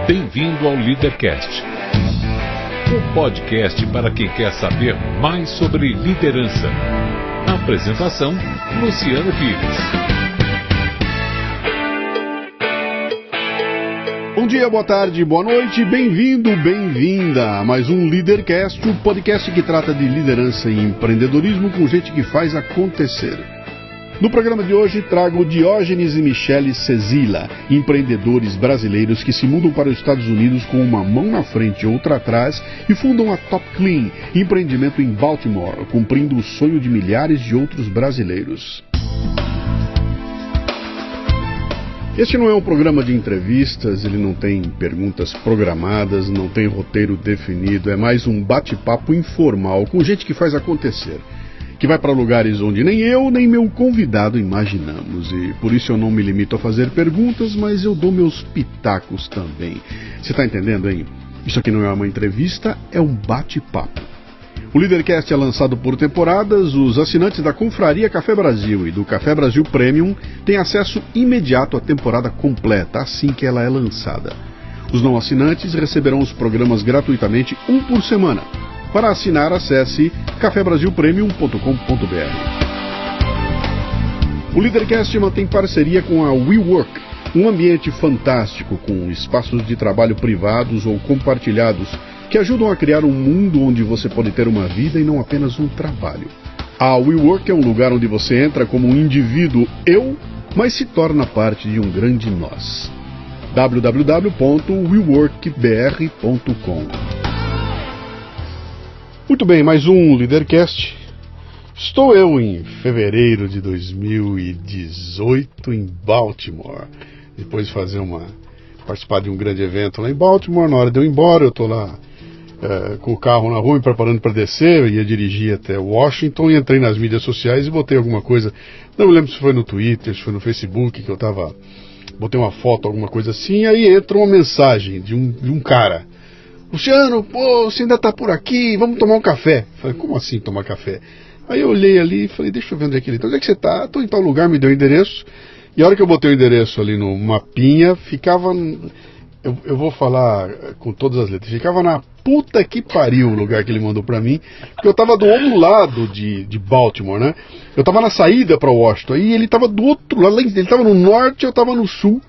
Bem-vindo ao Leadercast, o podcast para quem quer saber mais sobre liderança. Apresentação: Luciano Pires. Bom dia, boa tarde, boa noite, bem-vindo, bem-vinda a mais um Leadercast, o podcast que trata de liderança e empreendedorismo com gente que faz acontecer. No programa de hoje trago Diógenes e Michele Cezila, empreendedores brasileiros que se mudam para os Estados Unidos com uma mão na frente e outra atrás e fundam a Top Clean, empreendimento em Baltimore, cumprindo o sonho de milhares de outros brasileiros. Este não é um programa de entrevistas, ele não tem perguntas programadas, não tem roteiro definido, é mais um bate-papo informal com gente que faz acontecer, que vai para lugares onde nem eu nem meu convidado imaginamos, e por isso eu não me limito a fazer perguntas, mas eu dou meus pitacos também. Você está entendendo, hein? Isso aqui não é uma entrevista, é um bate-papo. O Leadercast é lançado por temporadas. Os assinantes da Confraria Café Brasil e do Café Brasil Premium têm acesso imediato à temporada completa, assim que ela é lançada. Os não assinantes receberão os programas gratuitamente, um por semana. Para assinar, acesse cafebrasilpremium.com.br. O Leadercast mantém parceria com a WeWork, um ambiente fantástico com espaços de trabalho privados ou compartilhados que ajudam a criar um mundo onde você pode ter uma vida e não apenas um trabalho. A WeWork é um lugar onde você entra como um indivíduo eu, mas se torna parte de um grande nós. www.weworkbr.com. Muito bem, mais um Leadercast. Estou eu em fevereiro de 2018 em Baltimore. Depois de participar de um grande evento lá em Baltimore, na hora de eu ir embora, eu estou lá com o carro na rua me preparando para descer, eu ia dirigir até Washington e entrei nas mídias sociais e botei alguma coisa, não me lembro se foi no Twitter, se foi no Facebook, que eu botei uma foto, alguma coisa assim, aí entra uma mensagem de um cara: Luciano, pô, você ainda tá por aqui, vamos tomar um café. Falei, como assim tomar café? Aí eu olhei ali e falei, deixa eu ver onde é que ele tá. Onde é que você tá? Tô em tal lugar, me deu o endereço. E a hora que eu botei o endereço ali no mapinha, ficava, eu vou falar com todas as letras, ficava na puta que pariu o lugar que ele mandou pra mim, porque eu tava do outro lado de Baltimore, né? Eu tava na saída pra Washington, e ele tava do outro lado, ele tava no norte, eu tava no sul.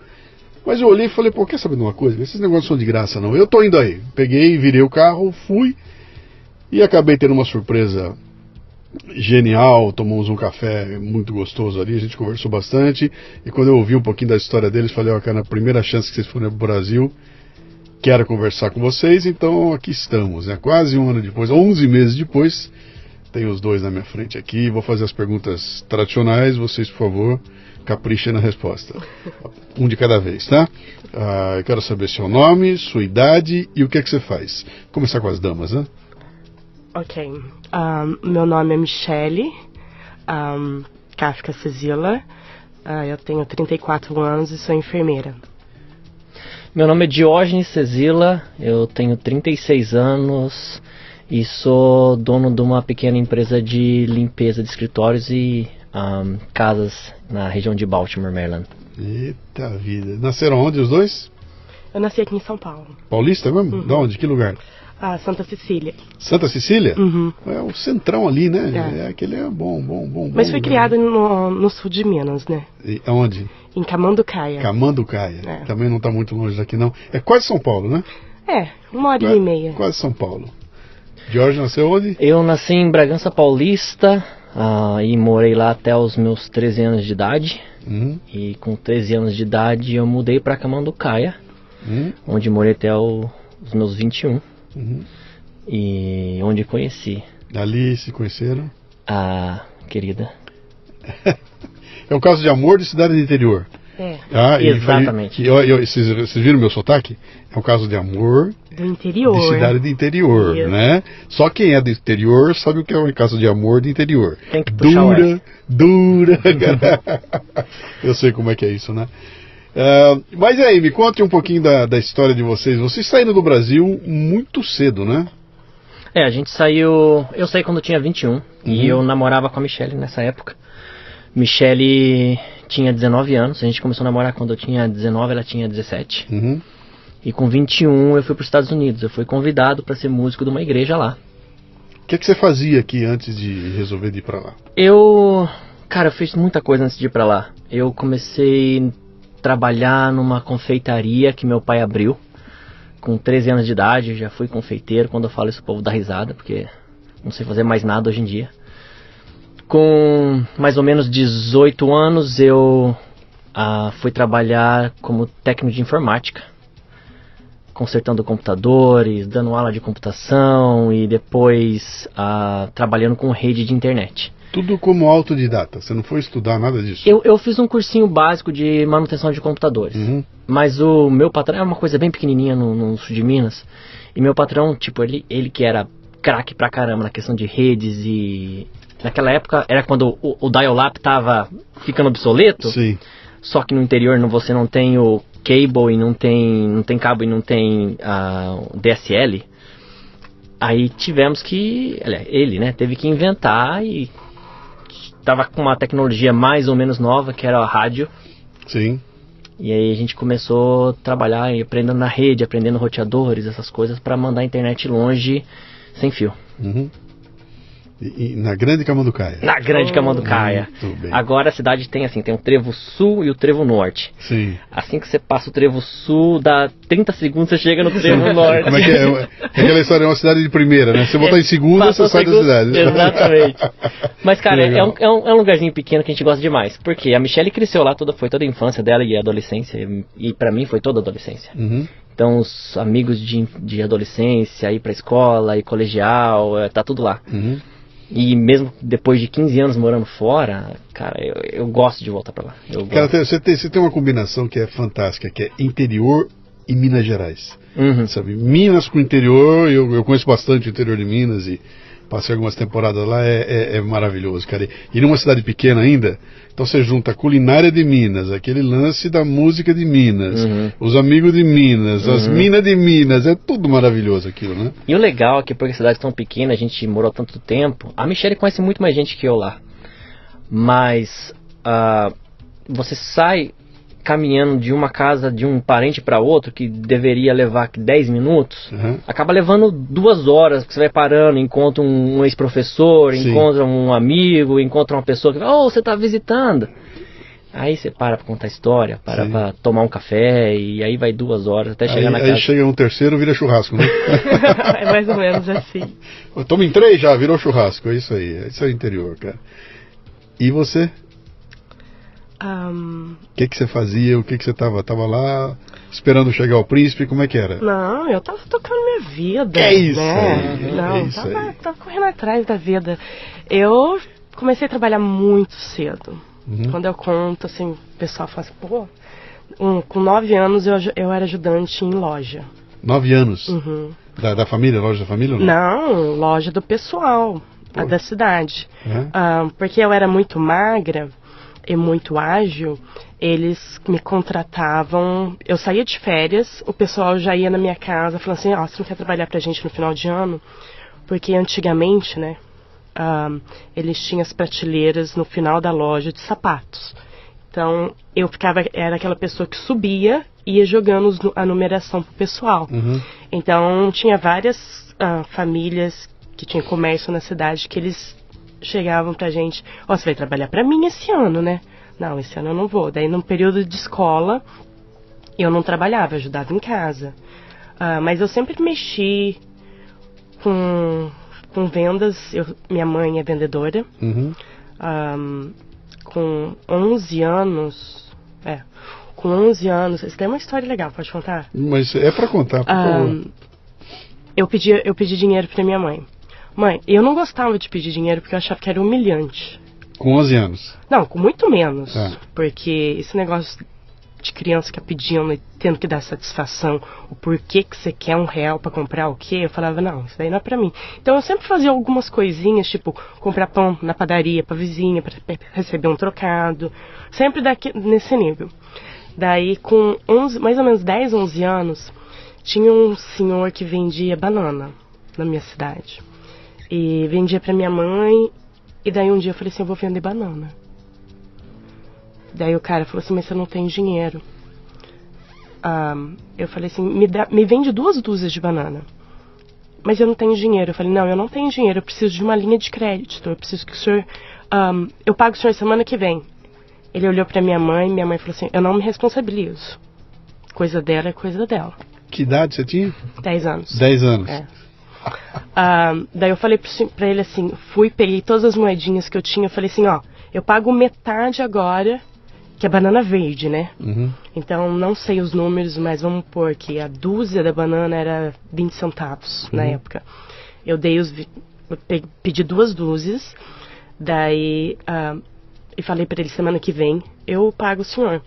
Mas eu olhei e falei, pô, quer saber de uma coisa? Esses negócios são de graça, não. Eu tô indo aí. Peguei, virei o carro, fui e acabei tendo uma surpresa genial. Tomamos um café muito gostoso ali, a gente conversou bastante. E quando eu ouvi um pouquinho da história deles, falei, ó, cara, na primeira chance que vocês forem pro Brasil, quero conversar com vocês. Então aqui estamos, né? Quase um ano depois, 11 meses depois, tenho os dois na minha frente aqui. Vou fazer as perguntas tradicionais, vocês, por favor, caprichem na resposta. Um de cada vez, tá? Eu quero saber seu nome, sua idade e o que é que você faz. Vou começar com as damas, né? Ok. Meu nome é Michele Kafka Cezila. Eu tenho 34 anos e sou enfermeira. Meu nome é Diógenes Cezila, eu tenho 36 anos e sou dono de uma pequena empresa de limpeza de escritórios e casas na região de Baltimore, Maryland. Eita vida. Nasceram onde os dois? Eu nasci aqui em São Paulo. Paulista mesmo? Uhum. De onde? Que lugar? Santa Cecília. Santa Cecília? Uhum. É o centrão ali, né? Aquele é bom. Mas fui criada no sul de Minas, né? E aonde? Em Camanducaia. Camanducaia. É. Também não está muito longe daqui, não. É quase São Paulo, né? É, 1h30. Quase São Paulo. Jorge nasceu onde? Eu nasci em Bragança Paulista e morei lá até os meus 13 anos de idade. E com 13 anos de idade eu mudei para Camanducaia, onde morei até os meus 21. E onde conheci ali se conheceram a querida. É um caso de amor de cidade do interior. Exatamente. Vocês viram meu sotaque? É um caso de amor do interior, de cidade do interior, né? Só quem é do interior sabe o que é um caso de amor de interior. Tem que puxar dura. Eu sei como é que é isso, né? Mas aí, me conte um pouquinho da história de vocês. Vocês saíram do Brasil muito cedo, né? A gente saiu... Eu saí quando eu tinha 21 e eu namorava com a Michele nessa época. Michele tinha 19 anos, a gente começou a namorar quando eu tinha 19, ela tinha 17. E com 21 eu fui para os Estados Unidos. Eu fui convidado para ser músico de uma igreja lá. O que você fazia aqui antes de resolver de ir para lá? Eu fiz muita coisa antes de ir para lá. Eu comecei a trabalhar numa confeitaria que meu pai abriu. Com 13 anos de idade, já fui confeiteiro. Quando eu falo isso, o povo dá risada, porque não sei fazer mais nada hoje em dia. Com mais ou menos 18 anos, eu fui trabalhar como técnico de informática. Consertando computadores, dando aula de computação e depois trabalhando com rede de internet. Tudo como autodidata, você não foi estudar nada disso? Eu fiz um cursinho básico de manutenção de computadores. Uhum. Mas o meu patrão é uma coisa bem pequenininha no sul de Minas. E meu patrão, tipo, ele que era craque pra caramba na questão de redes e... Naquela época era quando o dial-up tava ficando obsoleto. Sim. Só que no interior você não tem o cable e não tem cabo e não tem DSL. Aí tivemos que... Ele, né, teve que inventar e... Tava com uma tecnologia mais ou menos nova, que era a rádio. Sim. E aí a gente começou a trabalhar e aprendendo na rede, aprendendo roteadores, essas coisas, para mandar a internet longe, sem fio. Uhum. E na Grande Camanducaia? Na Grande Camanducaia. Muito bem. Agora a cidade tem assim, tem o trevo sul e o trevo norte. Sim. Assim que você passa o trevo sul, dá 30 segundos, você chega no trevo norte. Como é que é? Aquela história, é uma cidade de primeira, né? Se você botar em segunda, você sai da cidade. Exatamente. Mas, cara, é um lugarzinho pequeno que a gente gosta demais. Porque a Michelle cresceu lá, foi toda a infância dela e a adolescência. E pra mim foi toda a adolescência. Uhum. Então, os amigos de adolescência, ir pra escola, ir colegial, tá tudo lá. Uhum. E mesmo depois de 15 anos morando fora, cara, eu gosto de voltar pra lá. Cara, você tem uma combinação que é fantástica, que é interior e Minas Gerais. Uhum. Sabe? Minas com interior, eu conheço bastante o interior de Minas e passei algumas temporadas lá, é maravilhoso, cara. E numa cidade pequena ainda, então você junta a culinária de Minas, aquele lance da música de Minas, os amigos de Minas, as minas de Minas, é tudo maravilhoso aquilo, né? E o legal é que por a cidade tão pequena, a gente morou tanto tempo, a Michelle conhece muito mais gente que eu lá, mas você sai caminhando de uma casa de um parente para outro, que deveria levar 10 minutos, acaba levando 2 horas, porque você vai parando, encontra um ex-professor, encontra um amigo, encontra uma pessoa que fala, você tá visitando. Aí você para contar história, para tomar um café, e aí vai 2 horas até chegar na casa. Aí chega um terceiro, vira churrasco, né? É mais ou menos assim. Toma em 3 já, virou churrasco, é isso aí interior, cara. E você? O que você fazia? O que você tava lá esperando chegar o príncipe? Como é que era? Não, eu tava tocando minha vida. É isso, né? Não, tava correndo atrás da vida. Eu comecei a trabalhar muito cedo. Quando eu conto, assim, o pessoal fala assim, com 9 anos eu era ajudante em loja. 9 anos? Da família, loja da família ou não? Não, loja do pessoal, da cidade. Porque eu era muito magra e muito ágil, eles me contratavam, eu saía de férias, o pessoal já ia na minha casa falando assim, você não quer trabalhar pra gente no final de ano? Porque antigamente, né, eles tinham as prateleiras no final da loja de sapatos. Então, era aquela pessoa que subia e ia jogando a numeração pro pessoal. Então, tinha várias famílias que tinham comércio na cidade que eles chegavam pra gente, você vai trabalhar pra mim esse ano, né? Não, esse ano eu não vou. Daí, no período de escola, eu não trabalhava, eu ajudava em casa. Mas eu sempre mexi com vendas. Minha mãe é vendedora. Com 11 anos... com 11 anos... Isso tem uma história legal, pode contar? Mas é pra contar, por favor. Eu pedi dinheiro pra minha mãe. Mãe, eu não gostava de pedir dinheiro porque eu achava que era humilhante. Com 11 anos? Não, com muito menos. Porque esse negócio de criança ficar pedindo e tendo que dar satisfação, o porquê que você quer R$1 pra comprar o quê? Eu falava, não, isso daí não é pra mim. Então eu sempre fazia algumas coisinhas, tipo, comprar pão na padaria pra vizinha, pra receber um trocado. Sempre nesse nível. Daí, com mais ou menos 10, 11 anos, tinha um senhor que vendia banana na minha cidade. E vendia pra minha mãe. E daí um dia eu falei assim, eu vou vender banana. Daí o cara falou assim, mas você não tem dinheiro. eu falei assim, me vende 2 dúzias de banana. Mas eu não tenho dinheiro. Eu falei, não, eu não tenho dinheiro, eu preciso de uma linha de crédito. Eu preciso que o senhor... eu pago o senhor semana que vem. Ele olhou pra minha mãe falou assim, eu não me responsabilizo. Coisa dela é coisa dela. Que idade você tinha? 10 anos. 10 anos. É. Daí eu falei pra ele assim, peguei todas as moedinhas que eu tinha, eu falei assim, ó, eu pago metade agora, que é banana verde, né? Uhum. Então, não sei os números, mas vamos pôr que a dúzia da banana era 20 centavos na época. Eu pedi 2 dúzias, daí, e falei pra ele, semana que vem, eu pago o senhor.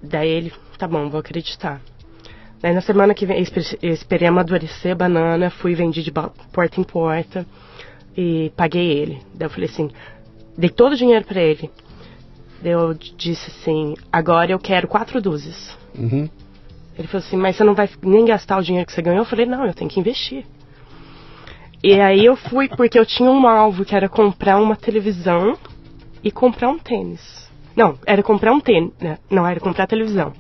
Daí ele, tá bom, vou acreditar. Daí na semana que vem, eu esperei amadurecer a banana, fui vendi de porta em porta e paguei ele. Daí eu falei assim, dei todo o dinheiro pra ele. Daí eu disse assim, agora eu quero 4 dúzias. Uhum. Ele falou assim, mas você não vai nem gastar o dinheiro que você ganhou? Eu falei, não, eu tenho que investir. E aí eu fui, porque eu tinha um alvo, que era comprar uma televisão e comprar um tênis. Não, era comprar um tênis, né? Não, era comprar televisão.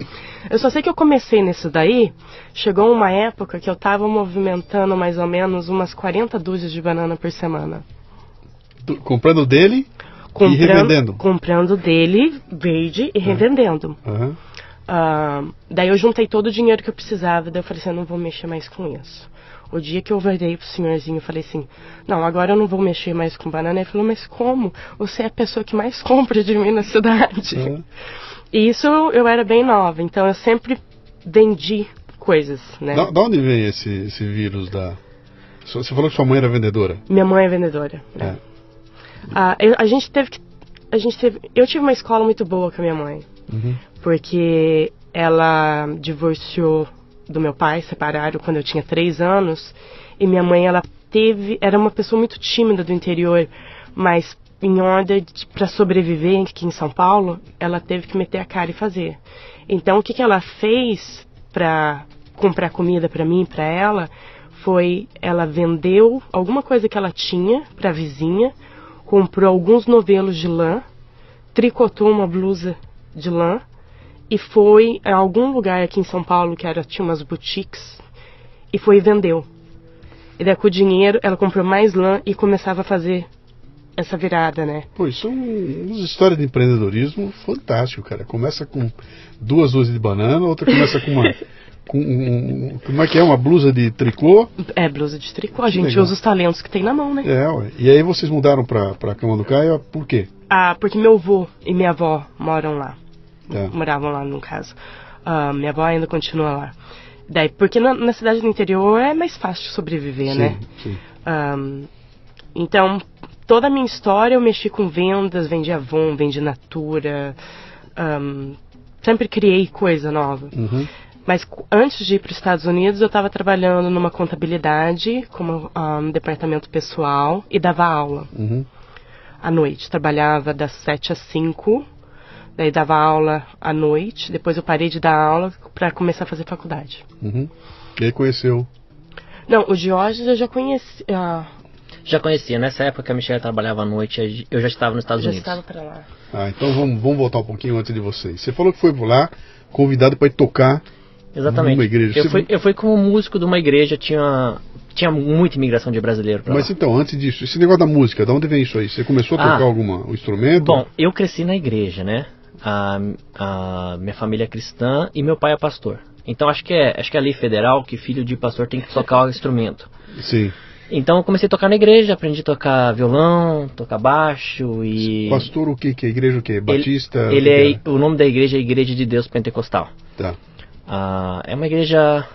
Eu só sei que eu comecei nisso daí, chegou uma época que eu tava movimentando mais ou menos umas 40 dúzias de banana por semana. Comprando dele e revendendo? Comprando dele, verde, e revendendo. Uhum. Daí eu juntei todo o dinheiro que eu precisava, daí eu falei assim, eu não vou mexer mais com isso. O dia que eu virei pro senhorzinho, eu falei assim, não, agora eu não vou mexer mais com banana. Ele falou, mas como? Você é a pessoa que mais compra de mim na cidade. Uhum. E isso eu era bem nova, então eu sempre vendi coisas, né? Da onde vem esse vírus da... Você falou que sua mãe era vendedora? Minha mãe é vendedora. Né? Eu tive uma escola muito boa com a minha mãe. Uhum. Porque ela divorciou do meu pai, separaram quando eu tinha 3 anos, e minha mãe, era uma pessoa muito tímida do interior, mas em ordem para sobreviver aqui em São Paulo, ela teve que meter a cara e fazer. Então, o que ela fez para comprar comida para mim e para ela, foi, ela vendeu alguma coisa que ela tinha para a vizinha, comprou alguns novelos de lã, tricotou uma blusa de lã, e foi a algum lugar aqui em São Paulo, tinha umas boutiques, e foi e vendeu. E daí com o dinheiro, ela comprou mais lã e começava a fazer essa virada, né? Pô, isso é uma história de empreendedorismo fantástico, cara. Começa com 2 dúzias de banana, outra começa com uma... como é que é? Uma blusa de tricô? É, blusa de tricô. A gente usa os talentos que tem na mão, né? Ué. E aí vocês mudaram pra Camanducaia, por quê? Porque meu avô e minha avó moram lá. É. Moravam lá, no caso. Minha avó ainda continua lá. Daí, porque na cidade do interior é mais fácil de sobreviver, sim, né? Sim. Então, toda a minha história eu mexi com vendas, vendi Avon, vendi Natura. Sempre criei coisa nova. Uhum. Mas antes de ir para os Estados Unidos, eu estava trabalhando numa contabilidade, como departamento pessoal, e dava aula. Uhum. À noite. Trabalhava das 7 às 5. Daí dava aula à noite, depois eu parei de dar aula para começar a fazer faculdade. Uhum. E aí conheceu? Não, o Diógenes eu já conheci. Já conhecia, nessa época que a Michelle trabalhava à noite, eu já estava nos Estados Unidos. Já estava para lá. Então vamos voltar um pouquinho antes de vocês. Você falou que foi lá, convidado para ir tocar. Exatamente. Numa igreja. Eu fui como músico de uma igreja, tinha muita imigração de brasileiro pra lá. Mas então, antes disso, esse negócio da música, de onde vem isso aí? Você começou a tocar um instrumento? Bom, eu cresci na igreja, né? A minha família é cristã e meu pai é pastor. Então acho que é a lei federal que filho de pastor tem que tocar o instrumento. Sim. Então eu comecei a tocar na igreja, aprendi a tocar violão, tocar baixo e... Pastor o que? Que é igreja o quê? Batista? O nome da igreja é Igreja de Deus Pentecostal. Tá. É uma igreja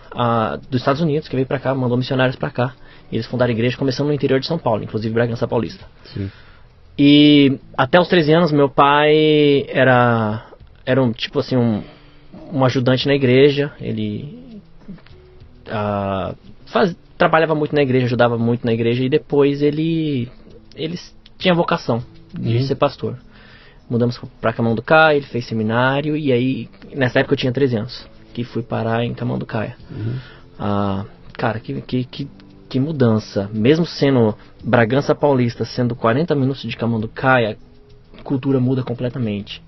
dos Estados Unidos que veio pra cá, mandou missionários pra cá. E eles fundaram a igreja começando no interior de São Paulo, inclusive Bragança Paulista. Sim. E até os 13 anos meu pai era tipo assim, um ajudante na igreja. Ele trabalhava muito na igreja, ajudava muito na igreja. E depois ele tinha vocação de ser pastor. Mudamos pra Camanducaia, ele fez seminário. E aí, nessa época eu tinha 13 anos, que fui parar em Camanducaia. Cara, que mudança. Mesmo sendo Bragança Paulista, sendo 40 minutos de Camanducaia, a cultura muda completamente.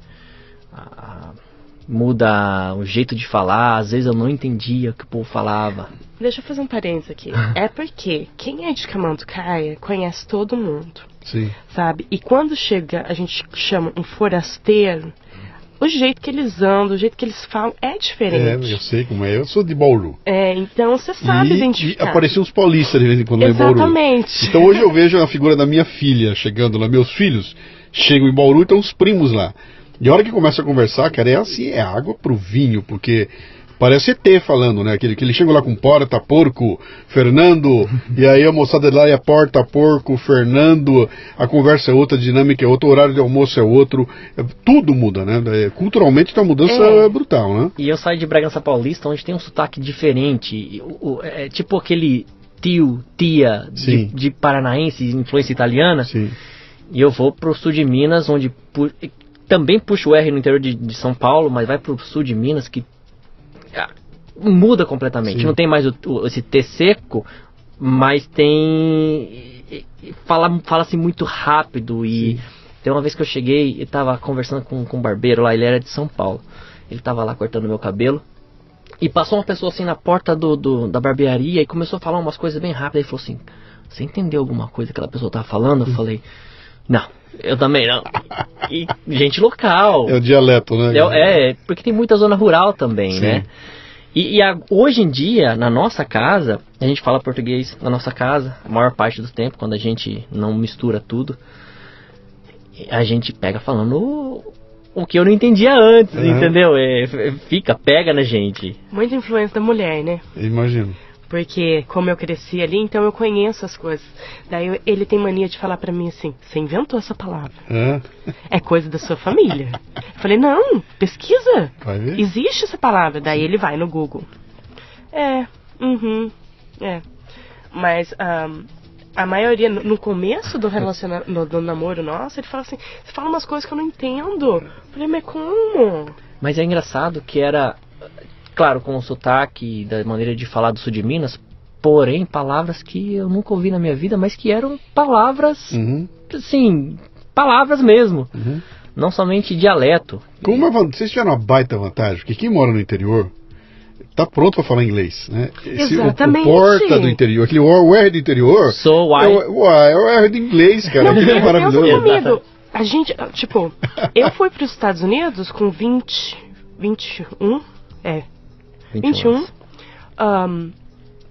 muda o jeito de falar, às vezes eu não entendia o que o povo falava. Deixa eu fazer um parênteses aqui. É porque quem é de Camanducaia conhece todo mundo. Sim. Sabe? E quando chega, a gente chama um forasteiro, o jeito que eles andam, o jeito que eles falam é diferente. Eu sei como é. Eu sou de Bauru. Então você sabe identificar. E apareciam uns paulistas de vez em quando em Bauru. Exatamente. Então hoje eu vejo a figura da minha filha chegando lá. Meus filhos chegam em Bauru e estão os primos lá. E a hora que começa a conversar, cara, é assim, é água pro vinho, porque parece ET falando, né? Que ele chega lá com porta, porco, Fernando, e aí a moçada de lá é porta, porco, Fernando, a conversa é outra, a dinâmica é outra, o horário de almoço é outro, tudo muda, né? Culturalmente tá uma mudança brutal, né? E eu saio de Bragança Paulista, onde tem um sotaque diferente, é tipo aquele tio, tia de paranaense, influência italiana. Sim. E eu vou pro sul de Minas, onde também puxo o R no interior de São Paulo, mas vai pro sul de Minas, que muda completamente. Sim. Não tem mais esse T seco, mas tem... Fala-se muito rápido. E tem uma vez que eu cheguei e tava conversando com um barbeiro lá, ele era de São Paulo. Ele tava lá cortando meu cabelo. E passou uma pessoa assim na porta da barbearia e começou a falar umas coisas bem rápidas. Ele falou assim, você entendeu alguma coisa que aquela pessoa tava falando? Eu falei, não, eu também não. E gente local. É o dialeto, né? Porque tem muita zona rural também, né? E hoje em dia, na nossa casa, a gente fala português na nossa casa, a maior parte do tempo, quando a gente não mistura tudo, a gente pega falando o que eu não entendia antes, entendeu? Pega na gente. Muita influência da mulher, né? Imagino. Porque como eu cresci ali, então eu conheço as coisas. Daí ele tem mania de falar pra mim assim, você inventou essa palavra. É coisa da sua família. Eu falei, não, pesquisa. Vai ver. Existe essa palavra. Daí ele vai no Google. Mas a maioria, no começo do relacionamento, do namoro nosso, ele fala assim, você fala umas coisas que eu não entendo. Eu falei, mas como? Mas é engraçado que era... Claro, com o sotaque, da maneira de falar do sul de Minas, porém, palavras que eu nunca ouvi na minha vida, mas que eram palavras, assim, palavras mesmo, não somente dialeto. Vocês tiveram uma baita vantagem, porque quem mora no interior tá pronto para falar inglês, né? Exatamente. O porta do interior, aquele o R do interior, é o R do inglês, cara, que é maravilhoso. Comigo, a gente, tipo, eu fui para os Estados Unidos com 21,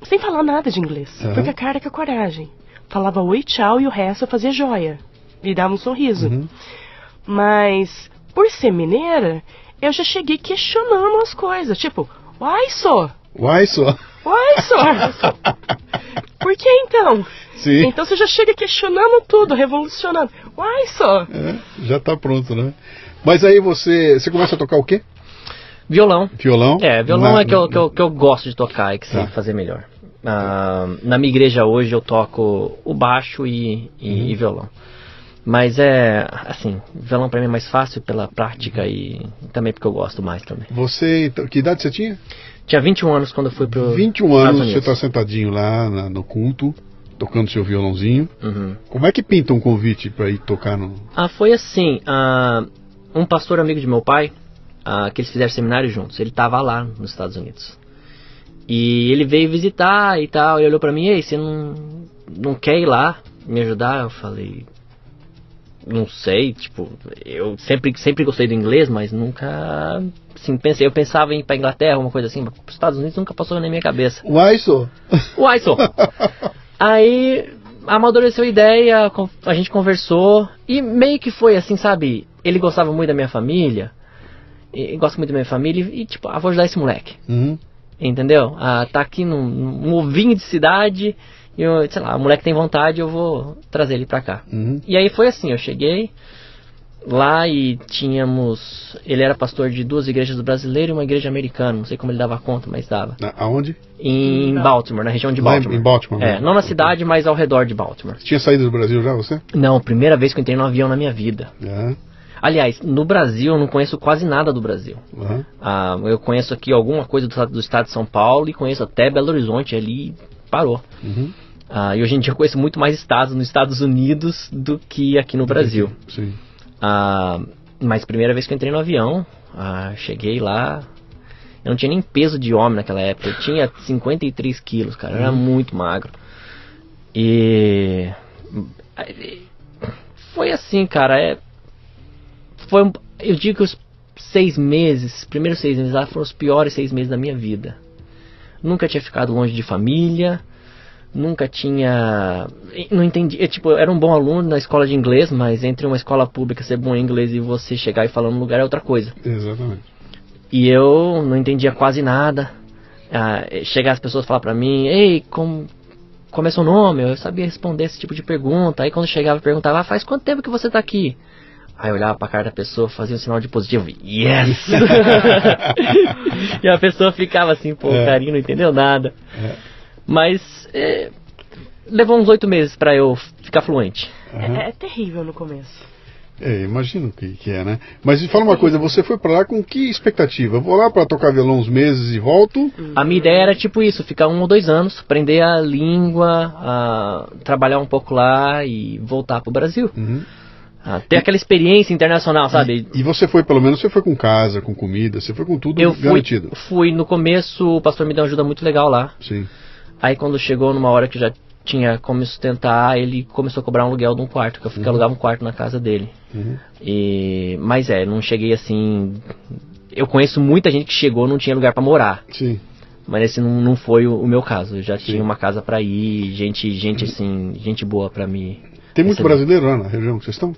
sem falar nada de inglês. Porque a cara com a coragem. Falava oi, tchau, e o resto eu fazia joia. E dava um sorriso. Mas, por ser mineira, eu já cheguei questionando as coisas. Tipo, uai, só. Por que então? Sim. Então você já chega questionando tudo, revolucionando. Uai, só. Já tá pronto, né? Mas aí você começa a tocar o quê? Violão. Violão? Violão é que eu gosto de tocar e que sei fazer melhor. Na minha igreja hoje eu toco o baixo e violão. Mas assim, violão pra mim é mais fácil pela prática e também porque eu gosto mais também. Que idade você tinha? Tinha 21 anos quando eu fui pro 21 anos, você tá sentadinho lá no culto, tocando seu violãozinho. Como é que pinta um convite pra ir tocar no... Foi assim, um pastor amigo de meu pai, que eles fizeram seminário juntos, ele tava lá nos Estados Unidos. E ele veio visitar e tal, ele olhou pra mim, ei, você não quer ir lá me ajudar? Eu falei, não sei, tipo, eu sempre gostei do inglês, mas nunca, assim, eu pensava em ir pra Inglaterra, uma coisa assim, mas pros Estados Unidos nunca passou na minha cabeça. Uai, só. Aí, amadureceu a ideia, a gente conversou, e meio que foi assim, sabe, ele gostava muito da minha família, gosto muito da minha família e tipo, vou ajudar esse moleque. Entendeu? Tá aqui num ovinho de cidade e sei lá, o moleque tem vontade, eu vou trazer ele pra cá. E aí foi assim, eu cheguei lá e ele era pastor de 2 igrejas brasileiras e uma igreja americana, não sei como ele dava conta, mas dava. Aonde? Em Baltimore, na região de Baltimore. Em Baltimore. Não na cidade, mas ao redor de Baltimore. Tinha saído do Brasil já, você? Não, primeira vez que eu entrei no avião na minha vida. Aliás, no Brasil eu não conheço quase nada do Brasil. Eu conheço aqui alguma coisa do estado de São Paulo e conheço até Belo Horizonte, ali parou. E hoje em dia eu conheço muito mais estados nos Estados Unidos do que aqui no Brasil. Sim. Mas primeira vez que eu entrei no avião, cheguei lá, eu não tinha nem peso de homem naquela época, eu tinha 53 quilos, cara, eu era muito magro. E foi assim, cara, eu digo que os 6 meses, primeiros 6 meses lá foram os piores 6 meses da minha vida. Nunca tinha ficado longe de família, nunca tinha... Não entendi, eu era um bom aluno na escola de inglês, mas entre uma escola pública ser bom em inglês e você chegar e falar no lugar é outra coisa. Exatamente. E eu não entendia quase nada. Chegar as pessoas falar pra mim, ei, como é seu nome? Eu sabia responder esse tipo de pergunta. Aí quando chegava, perguntava, faz quanto tempo que você tá aqui? Aí eu olhava pra cara da pessoa, fazia um sinal de positivo, yes! E a pessoa ficava assim, pô, o carinho não entendeu nada. Mas levou uns 8 meses pra eu ficar fluente. É terrível no começo. Imagino que é, né? Mas fala uma coisa, você foi pra lá com que expectativa? Eu vou lá pra tocar violão uns meses e volto? A minha ideia era tipo isso, ficar 1 ou 2 anos, aprender a língua, trabalhar um pouco lá e voltar pro Brasil. Ter aquela experiência internacional, sabe? E você foi, pelo menos, você foi com casa, com comida, você foi com tudo garantido? Fui no começo, o pastor me deu uma ajuda muito legal lá. Sim. Aí quando chegou numa hora que já tinha como me sustentar, ele começou a cobrar um aluguel de um quarto, que eu alugava um quarto na casa dele. Mas não cheguei assim... Eu conheço muita gente que chegou e não tinha lugar pra morar. Sim. Mas esse não foi o meu caso. Eu já tinha uma casa pra ir, gente assim, gente boa pra me... Tem muito brasileiro lá na região que vocês estão?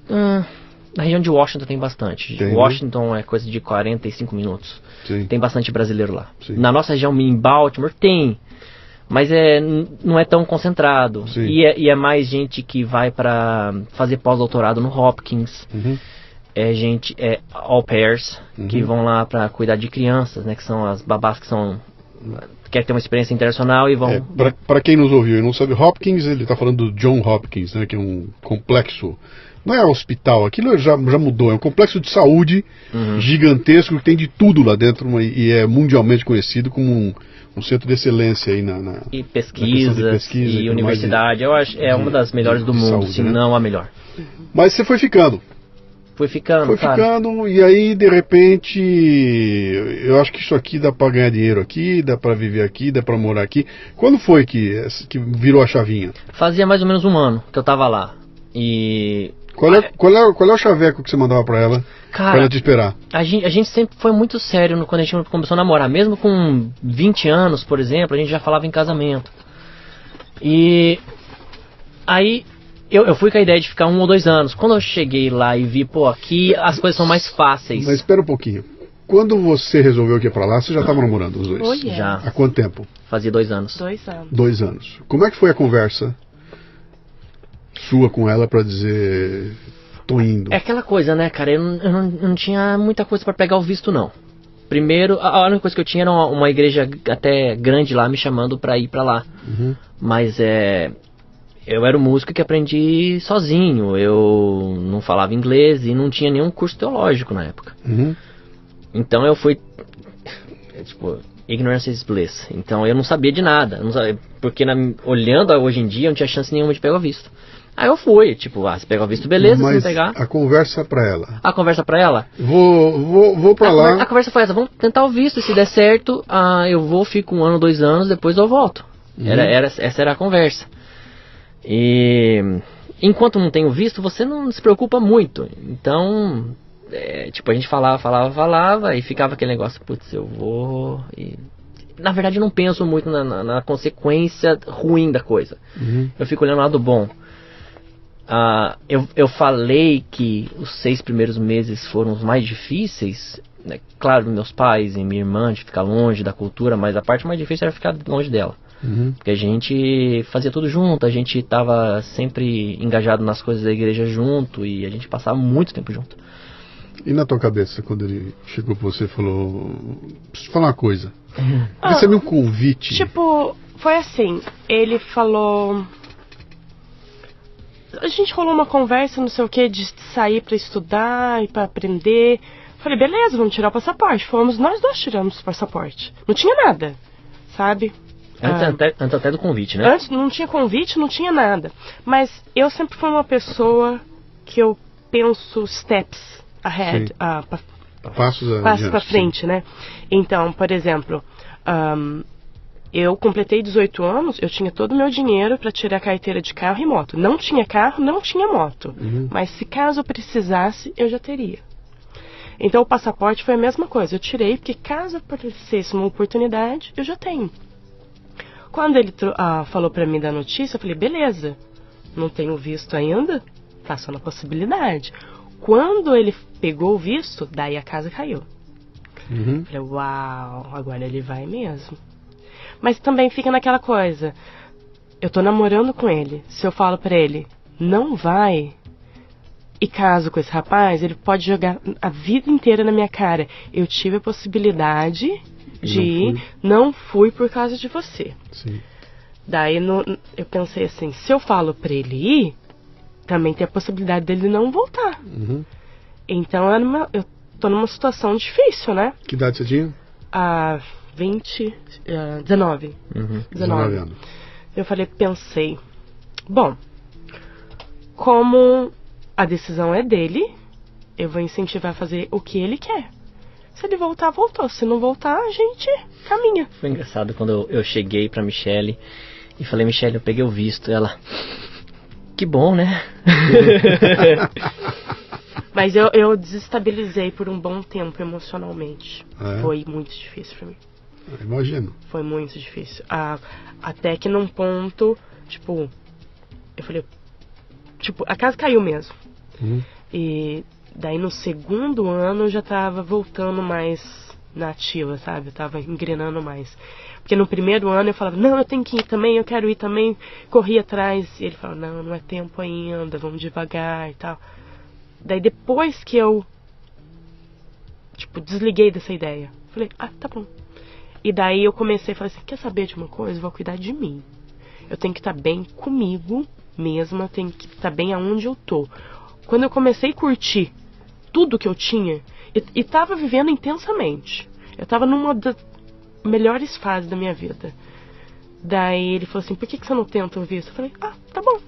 Na região de Washington tem bastante. Tem, Washington é coisa de 45 minutos. Sim. Tem bastante brasileiro lá. Sim. Na nossa região, em Baltimore, tem. Mas não é tão concentrado. E é mais gente que vai para fazer pós-doutorado no Hopkins. É au pairs, que vão lá para cuidar de crianças, né? Que são as babás que querem ter uma experiência internacional e vão... Para quem nos ouviu e não sabe, Hopkins, ele está falando do John Hopkins, né? Que é um complexo... Não é hospital, aquilo já mudou. É um complexo de saúde gigantesco que tem de tudo lá dentro e é mundialmente conhecido como um centro de excelência aí e pesquisas e universidade. Eu acho é uma das melhores do mundo, saúde, se não a melhor. Mas você foi ficando. Foi ficando, e aí de repente eu acho que isso aqui dá pra ganhar dinheiro aqui, dá pra viver aqui, dá pra morar aqui. Quando foi que virou a chavinha? Fazia mais ou menos 1 ano que eu tava lá. E... Qual é o chaveco que você mandava pra ela? Cara, pra ela te esperar? A gente sempre foi muito sério quando a gente começou a namorar. Mesmo com 20 anos, por exemplo, a gente já falava em casamento. E aí eu fui com a ideia de ficar 1 ou 2 anos. Quando eu cheguei lá e vi, pô, aqui as coisas são mais fáceis. Mas espera um pouquinho. Quando você resolveu que ia pra lá, você já estava namorando os dois? Já. Há quanto tempo? Fazia 2 anos. 2 anos. 2 anos. Como é que foi a conversa sua com ela pra dizer, tô indo? É aquela coisa, né, cara, eu não tinha muita coisa pra pegar o visto, não. Primeiro, a única coisa que eu tinha era uma igreja até grande lá me chamando pra ir pra lá. Mas eu era um músico que aprendi sozinho, eu não falava inglês e não tinha nenhum curso teológico na época. Então eu fui, tipo, ignorance is bliss. Então eu não sabia de nada, porque olhando hoje em dia eu não tinha chance nenhuma de pegar o visto. Aí eu fui, tipo, se pegar o visto, beleza, mas se não pegar... a conversa pra ela? A conversa pra ela? Vou pra lá... A conversa foi essa, vamos tentar o visto, se der certo, eu fico 1 ano, 2 anos, depois eu volto. Essa era a conversa. E enquanto não tem o visto, você não se preocupa muito. Então, tipo, a gente falava, e ficava aquele negócio, putz, eu vou... E... Na verdade, eu não penso muito na consequência ruim da coisa. Eu fico olhando o lado bom. Eu falei que os 6 primeiros meses foram os mais difíceis, né? Claro, meus pais e minha irmã, de ficar longe da cultura, mas a parte mais difícil era ficar longe dela. Porque a gente fazia tudo junto, a gente estava sempre engajado nas coisas da igreja junto e a gente passava muito tempo junto. E na tua cabeça, quando ele chegou pra você e falou, preciso te falar uma coisa, recebeu um convite? Tipo, foi assim, ele falou... A gente rolou uma conversa, não sei o que, de sair pra estudar e pra aprender. Falei, beleza, vamos tirar o passaporte. Fomos, nós 2 tiramos o passaporte. Não tinha nada, sabe? Antes até do convite, né? Antes não tinha convite, não tinha nada. Mas eu sempre fui uma pessoa que eu penso steps ahead, passos para frente, né? Então, por exemplo, eu completei 18 anos, eu tinha todo o meu dinheiro para tirar a carteira de carro e moto. Não tinha carro, não tinha moto. Mas se caso eu precisasse, eu já teria. Então o passaporte foi a mesma coisa. Eu tirei porque caso aparecesse uma oportunidade, eu já tenho. Quando ele falou para mim da notícia, eu falei, beleza, não tenho visto ainda, tá só na possibilidade. Quando ele pegou o visto, daí a casa caiu. Falei, uau, agora ele vai mesmo. Mas também fica naquela coisa, eu tô namorando com ele, se eu falo pra ele, não vai, e caso com esse rapaz, ele pode jogar a vida inteira na minha cara. Eu tive a possibilidade de ir, não fui por causa de você. Sim. Daí eu pensei assim, se eu falo pra ele ir, também tem a possibilidade dele não voltar. Então eu tô numa situação difícil, né? Que idade você tinha? 19. 19 anos. Eu pensei, bom, como a decisão é dele, eu vou incentivar a fazer o que ele quer. Se ele voltar, voltou. Se não voltar, a gente caminha. Foi engraçado quando eu cheguei pra Michele e falei, Michele, eu peguei o visto. Ela, que bom, né? Mas eu desestabilizei por um bom tempo emocionalmente. Foi muito difícil pra mim. Imagino. Foi muito difícil. Até que num ponto, eu falei, a casa caiu mesmo. E daí no segundo ano eu já tava voltando mais na ativa, sabe? Eu tava engrenando mais. Porque no primeiro ano eu falava, não, eu tenho que ir também, eu quero ir também. Corri atrás. E ele falou, não é tempo ainda, vamos devagar e tal. Daí depois que eu, desliguei dessa ideia, falei, tá bom. E daí eu comecei a falar assim, quer saber de uma coisa? Eu vou cuidar de mim. Eu tenho que estar bem comigo mesma, eu tenho que estar bem aonde eu tô. Quando eu comecei a curtir tudo que eu tinha, e tava vivendo intensamente. Eu tava numa das melhores fases da minha vida. Daí ele falou assim, por que você não tenta o visto? Eu falei, tá bom.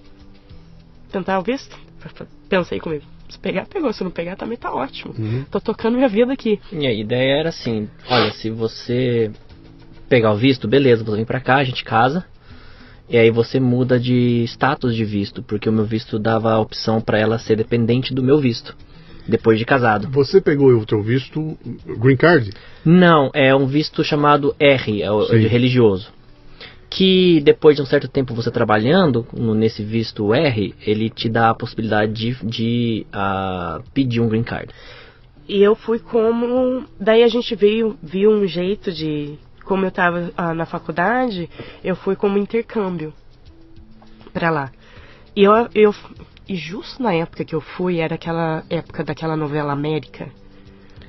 Tentar o visto? Pensei comigo. Se pegar, pegou. Se não pegar, também tá ótimo. Tô tocando minha vida aqui. E a ideia era assim, olha, se você pegar o visto, beleza, você vem pra cá, a gente casa. E aí você muda de status de visto, porque o meu visto dava a opção pra ela ser dependente do meu visto, depois de casado. Você pegou o teu visto Green Card? Não, é um visto chamado R, é o de religioso. Que depois de um certo tempo você trabalhando nesse visto R, ele te dá a possibilidade de pedir um green card. E eu fui daí a gente viu um jeito de, como eu estava na faculdade, eu fui como intercâmbio pra lá. E e justo na época que eu fui, era aquela época daquela novela América.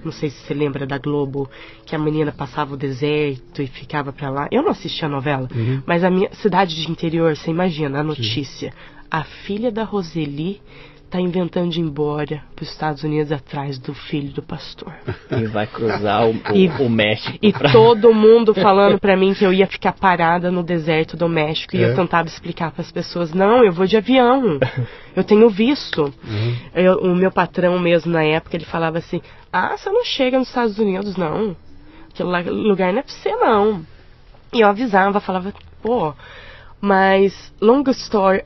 Não sei se você lembra da Globo, que a menina passava o deserto e ficava pra lá. Eu não assistia a novela, mas a minha cidade de interior, você imagina a notícia. A filha da Roseli tá inventando de ir embora pros Estados Unidos atrás do filho do pastor. E vai cruzar o México. E todo mundo falando pra mim que eu ia ficar parada no deserto do México. E eu tentava explicar pras pessoas, não, eu vou de avião. Eu tenho visto. O meu patrão mesmo na época, ele falava assim, você não chega nos Estados Unidos, não. Aquele lugar não é pra você, não. E eu avisava, falava, mas long story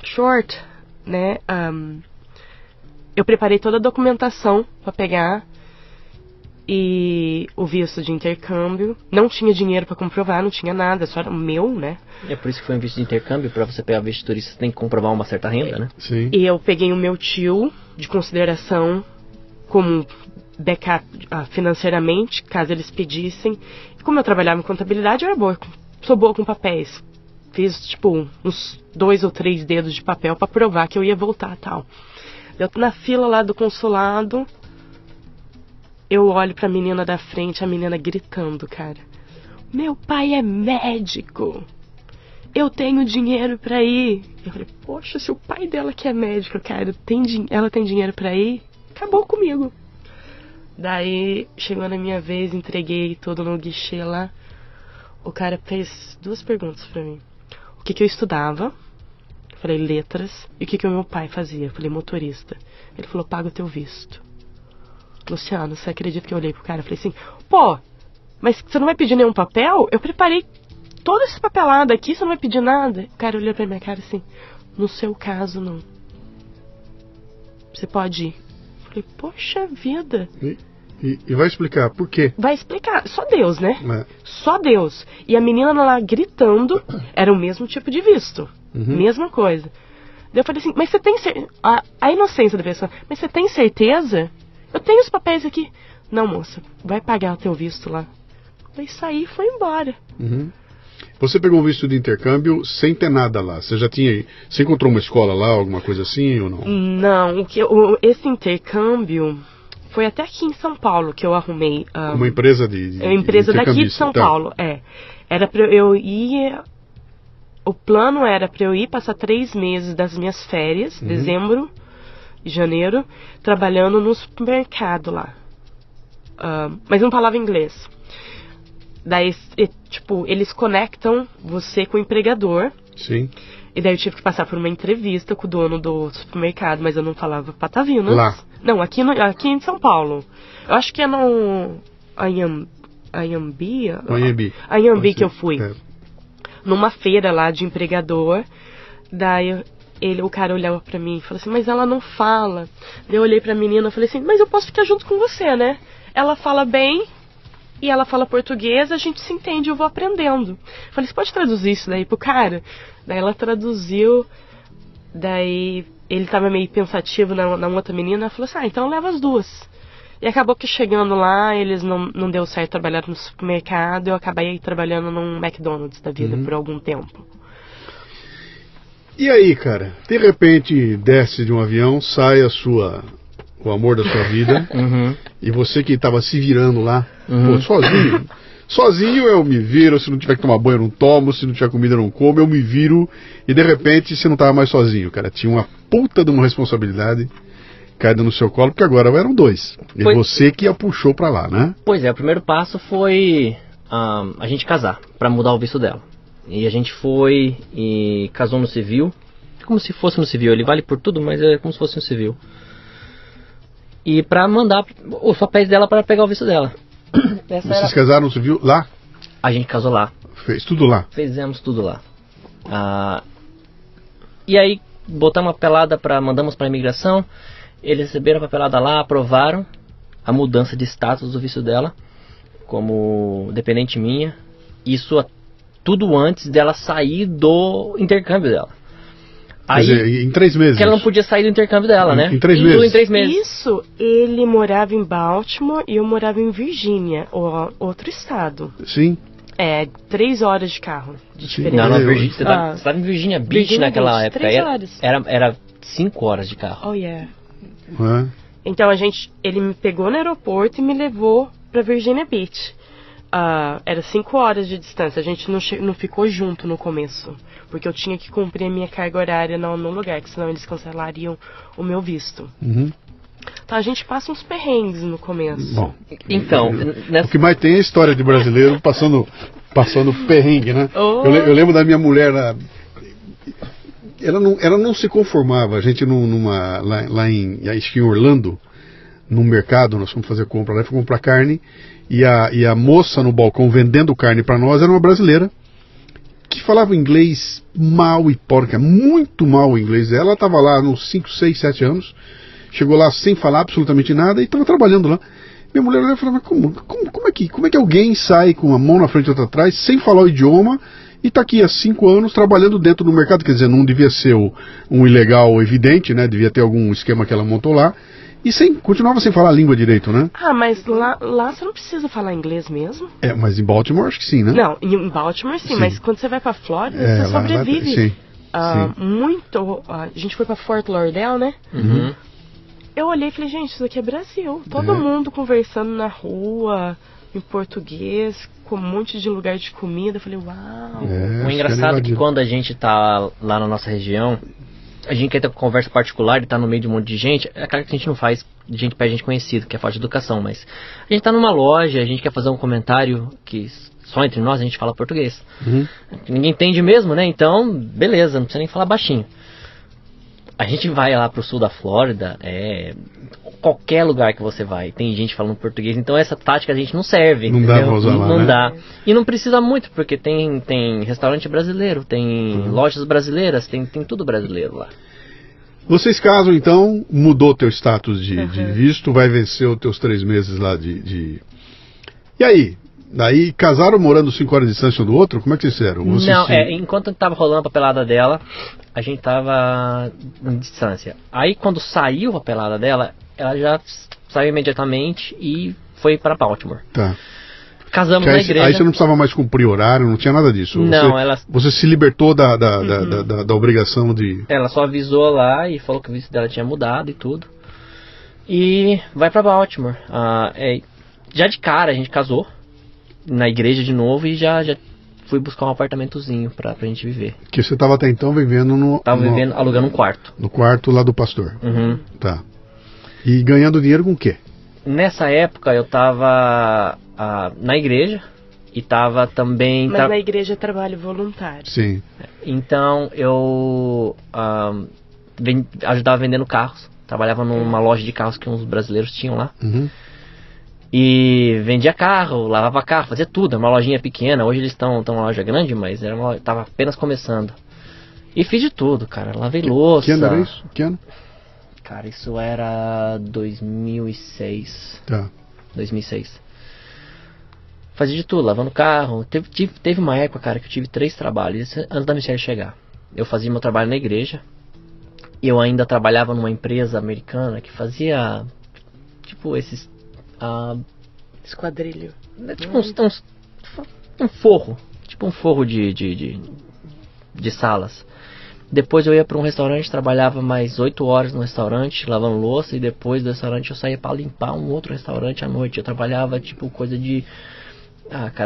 short, né, eu preparei toda a documentação para pegar e o visto de intercâmbio. Não tinha dinheiro para comprovar, não tinha nada, só era o meu, né? É por isso que foi um visto de intercâmbio, para você pegar visto de turista você tem que comprovar uma certa renda, né? Sim. E eu peguei o meu tio de consideração como backup financeiramente, caso eles pedissem. E como eu trabalhava em contabilidade, eu era sou boa com papéis. Fiz, uns 2 ou 3 dedos de papel pra provar que eu ia voltar e tal. Eu tô na fila lá do consulado, eu olho pra menina da frente, a menina gritando, cara. Meu pai é médico. Eu tenho dinheiro pra ir. Eu falei, poxa, se o pai dela que é médico, cara, ela tem dinheiro pra ir, acabou comigo. Daí, chegou na minha vez, entreguei tudo no guichê lá. O cara fez 2 perguntas pra mim. O que eu estudava? Eu falei, letras. E o que o meu pai fazia? Eu falei, motorista. Ele falou, paga o teu visto. Luciano, você acredita que eu olhei pro cara e falei assim, pô, mas você não vai pedir nenhum papel? Eu preparei todo esse papelado aqui, você não vai pedir nada? O cara olhou pra minha cara assim, no seu caso, não. Você pode ir. Eu falei, poxa vida. E vai explicar por quê? Vai explicar. Só Deus, né? É. Só Deus. E a menina lá gritando, era o mesmo tipo de visto. Mesma coisa. Daí eu falei assim, mas você tem certeza? A inocência da pessoa, mas você tem certeza? Eu tenho os papéis aqui. Não, moça, vai pagar o teu visto lá. Daí saí e foi embora. Você pegou um visto de intercâmbio sem ter nada lá. Você já tinha... Você encontrou uma escola lá, alguma coisa assim ou não? Não, esse intercâmbio foi até aqui em São Paulo que eu arrumei. Uma empresa de uma empresa daqui de São Paulo, Era pra eu ir... O plano era para eu ir passar 3 meses das minhas férias, dezembro e janeiro, trabalhando no supermercado lá. Mas não falava inglês. Daí, tipo, eles conectam você com o empregador. Sim. E daí eu tive que passar por uma entrevista com o dono do supermercado, mas eu não falava patavinas. Lá? Não, aqui em São Paulo. Eu acho que é no Anhembi que eu fui. Numa feira lá de empregador. Daí o cara olhava pra mim e falou assim, mas ela não fala. Daí eu olhei pra menina e falei assim, mas eu posso ficar junto com você, né? Ela fala bem e ela fala português, a gente se entende, eu vou aprendendo. Falei, você pode traduzir isso daí pro cara? Daí ela traduziu, daí ele tava meio pensativo na outra menina, ela falou assim, então leva as duas. E acabou que chegando lá, eles não deu certo trabalhar no supermercado, eu acabei trabalhando num McDonald's da vida por algum tempo. E aí, cara, de repente desce de um avião, sai o amor da sua vida, e você que estava se virando lá, pô, sozinho eu me viro, se não tiver que tomar banho eu não tomo, se não tiver comida eu não como, eu me viro, e de repente você não estava mais sozinho, cara, tinha uma puta de uma responsabilidade caída no seu colo, porque agora eram 2. E você que a puxou pra lá, né? Pois é, o primeiro passo foi a gente casar, pra mudar o visto dela. E a gente foi e casou no civil, como se fosse no civil, ele vale por tudo, mas é como se fosse no civil. E pra mandar os papéis dela para pegar o visto dela. Vocês casaram no civil lá? A gente casou lá. Fez tudo lá? Fizemos tudo lá. E aí botamos a papelada, mandamos pra imigração. Eles receberam a papelada lá, aprovaram a mudança de status do visto dela como dependente minha. Isso tudo antes dela sair do intercâmbio dela. Quer dizer, em 3 meses. Que ela não podia sair do intercâmbio dela, né? Em 3 meses. Tudo em 3 meses. Isso, ele morava em Baltimore e eu morava em Virgínia, outro estado. Sim. 3 horas de carro de diferença. Não, Virgínia, você estava em Virginia Beach naquela época. 3 horas. Era 5 horas de carro. Oh, yeah. Então ele me pegou no aeroporto e me levou pra Virginia Beach. Era 5 horas de distância. A gente não ficou junto no começo, porque eu tinha que cumprir a minha carga horária no lugar, que senão eles cancelariam o meu visto. Então a gente passa uns perrengues no começo. Bom, então, o que mais tem é a história de brasileiro passando perrengue, né? Eu lembro da minha mulher ela não se conformava. A gente lá em Orlando, num mercado, nós fomos fazer compra lá, fomos comprar carne, e a moça no balcão vendendo carne para nós era uma brasileira que falava inglês mal e porca, muito mal o inglês. Ela estava lá nos 5, 6, 7 anos, chegou lá sem falar absolutamente nada e estava trabalhando lá. Minha mulher olhava e falava, como é que alguém sai com uma mão na frente e outra atrás, sem falar o idioma, e está aqui há 5 anos trabalhando dentro do mercado? Quer dizer, não devia ser um ilegal evidente, né? Devia ter algum esquema que ela montou lá. E continuava sem falar a língua direito, né? Mas lá você não precisa falar inglês mesmo? Mas em Baltimore acho que sim, né? Não, em Baltimore sim. Mas quando você vai pra Flórida, você sobrevive. Sim. Muito. A gente foi pra Fort Lauderdale, né? Eu olhei e falei, gente, isso aqui é Brasil. Todo mundo conversando na rua, em português, com um monte de lugar de comida. Eu falei, uau. O engraçado é que quando a gente tá lá na nossa região, a gente quer ter conversa particular e tá no meio de um monte de gente. É claro que a gente não faz gente pra gente conhecido, que é falta de educação, mas a gente tá numa loja, a gente quer fazer um comentário que só entre nós a gente fala português. Ninguém entende mesmo, né? Então, beleza, não precisa nem falar baixinho. A gente vai lá pro sul da Flórida, qualquer lugar que você vai, tem gente falando português, então essa tática a gente não serve. Não dá pra usar lá, não né? dá. E não precisa muito, porque tem restaurante brasileiro, tem lojas brasileiras, tem tudo brasileiro lá. Vocês casam, então, mudou teu status de visto, vai vencer os teus 3 meses lá de... E aí? Daí casaram morando 5 horas de distância um do outro? Como é que vocês fizeram? Enquanto tava rolando a papelada dela, a gente tava em distância. Aí quando saiu a papelada dela, ela já saiu imediatamente e foi para Baltimore. Tá. Casamos na igreja. Aí você não precisava mais cumprir horário, não tinha nada disso. Não, você se libertou da obrigação de... Ela só avisou lá e falou que o visto dela tinha mudado e tudo. E vai para Baltimore. Já de cara a gente casou na igreja de novo e já fui buscar um apartamentozinho pra gente viver. Que você estava até então vivendo alugando um quarto. No quarto lá do pastor. Uhum. Tá. E ganhando dinheiro com o quê? Nessa época eu tava na igreja e tava também... Mas na igreja é trabalho voluntário. Sim. Então eu ajudava vendendo carros. Trabalhava numa loja de carros que uns brasileiros tinham lá. Uhum. E vendia carro, lavava carro, fazia tudo. Era uma lojinha pequena. Hoje eles estão numa loja grande, mas tava apenas começando. E fiz de tudo, cara. Lavei louça. Que ano era isso? Que ano? Cara, isso era 2006. Tá. 2006. Fazia de tudo, lavando carro. Teve uma época, cara, que eu tive 3 trabalhos antes da Michelle chegar. Eu fazia meu trabalho na igreja. E eu ainda trabalhava numa empresa americana que fazia, tipo, esses... Esquadrilho. Tipo um forro. Tipo um forro de salas. Depois eu ia para um restaurante, trabalhava mais 8 horas no restaurante, lavando louça. E depois do restaurante eu saía para limpar um outro restaurante à noite. Eu trabalhava tipo coisa de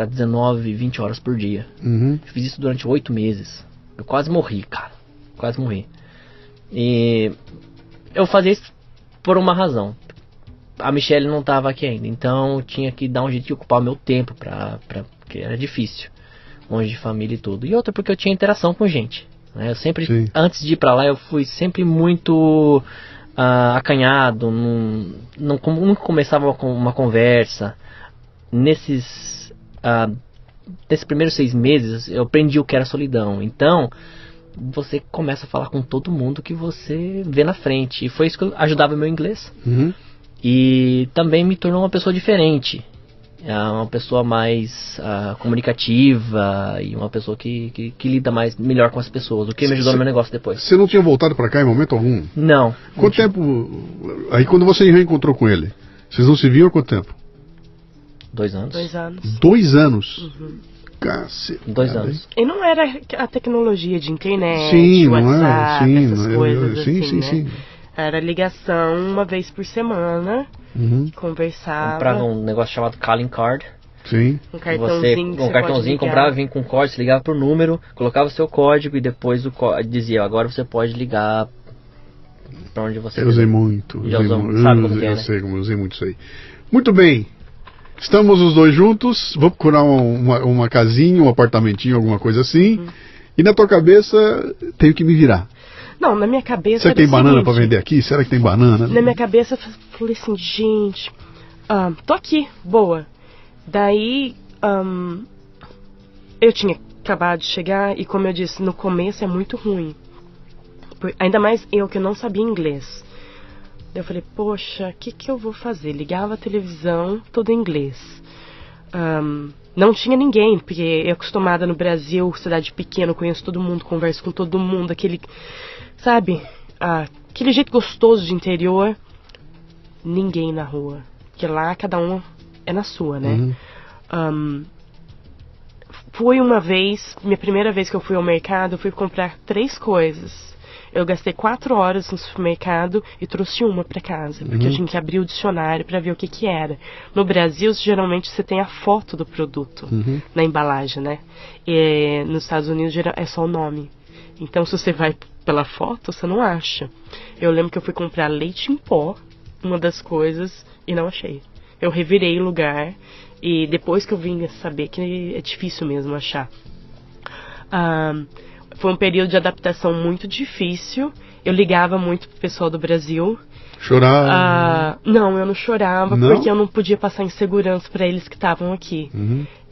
19, 20 horas por dia. Uhum. Fiz isso durante 8 meses. Eu quase morri, cara. Quase morri. E eu fazia isso por uma razão. A Michelle não estava aqui ainda, então eu tinha que dar um jeito de ocupar o meu tempo, porque era difícil, longe de família e tudo. E outra porque eu tinha interação com gente, né? Eu sempre, Sim. Antes de ir pra lá, eu fui sempre muito acanhado, nunca começava com uma conversa. Nesses primeiros 6 meses, eu aprendi o que era solidão, então... você começa a falar com todo mundo que você vê na frente. E foi isso que ajudava o meu inglês. Uhum. E também me tornou uma pessoa diferente. Uma pessoa mais comunicativa e uma pessoa que lida melhor com as pessoas. O que me ajudou no meu negócio depois. Você não tinha voltado pra cá em momento algum? Não. Quanto tempo... Aí quando você reencontrou com ele, vocês não se viam há quanto tempo? 2 anos. 2 anos. 2 anos? Uhum. Cacete. 2 anos. E não era a tecnologia de internet, sim, WhatsApp, não é? essas coisas assim, né? Sim. Era ligação uma vez por semana, conversava. Comprava um negócio chamado calling card. Sim. Um cartãozinho um cartãozinho, comprava, vinha com código, você ligava por número, colocava o seu código e depois dizia, agora você pode ligar pra onde você quiser. Eu usei muito. Sabe como eu sei como eu usei muito isso aí. Muito bem. Estamos os dois juntos, vou procurar uma casinha, um apartamentinho, alguma coisa assim. E na tua cabeça, tenho que me virar. Não, na minha cabeça... Será que tem banana para vender aqui? Será que tem banana? Na minha cabeça, eu falei assim, gente, tô aqui, boa. Daí, eu tinha acabado de chegar e, como eu disse, no começo é muito ruim. Ainda mais eu que não sabia inglês. Eu falei, poxa, o que eu vou fazer? Ligava a televisão, todo em inglês. Não tinha ninguém, porque eu acostumada no Brasil, cidade pequena, conheço todo mundo, converso com todo mundo, aquele, sabe, aquele jeito gostoso de interior. Ninguém na rua, porque lá cada um é na sua, né? Foi uma vez, minha primeira vez que eu fui ao mercado, eu fui comprar 3 coisas. Eu gastei 4 horas no supermercado e trouxe uma para casa, porque eu tinha que abrir o dicionário para ver o que era. No Brasil, geralmente você tem a foto do produto na embalagem, né? E nos Estados Unidos é só o nome. Então, se você vai pela foto, você não acha. Eu lembro que eu fui comprar leite em pó, uma das coisas, e não achei. Eu revirei o lugar e depois que eu vim saber que é difícil mesmo achar. Foi um período de adaptação muito difícil Eu ligava muito pro pessoal do Brasil. Chorava? Não, eu não chorava, porque eu não podia passar insegurança para eles que estavam aqui.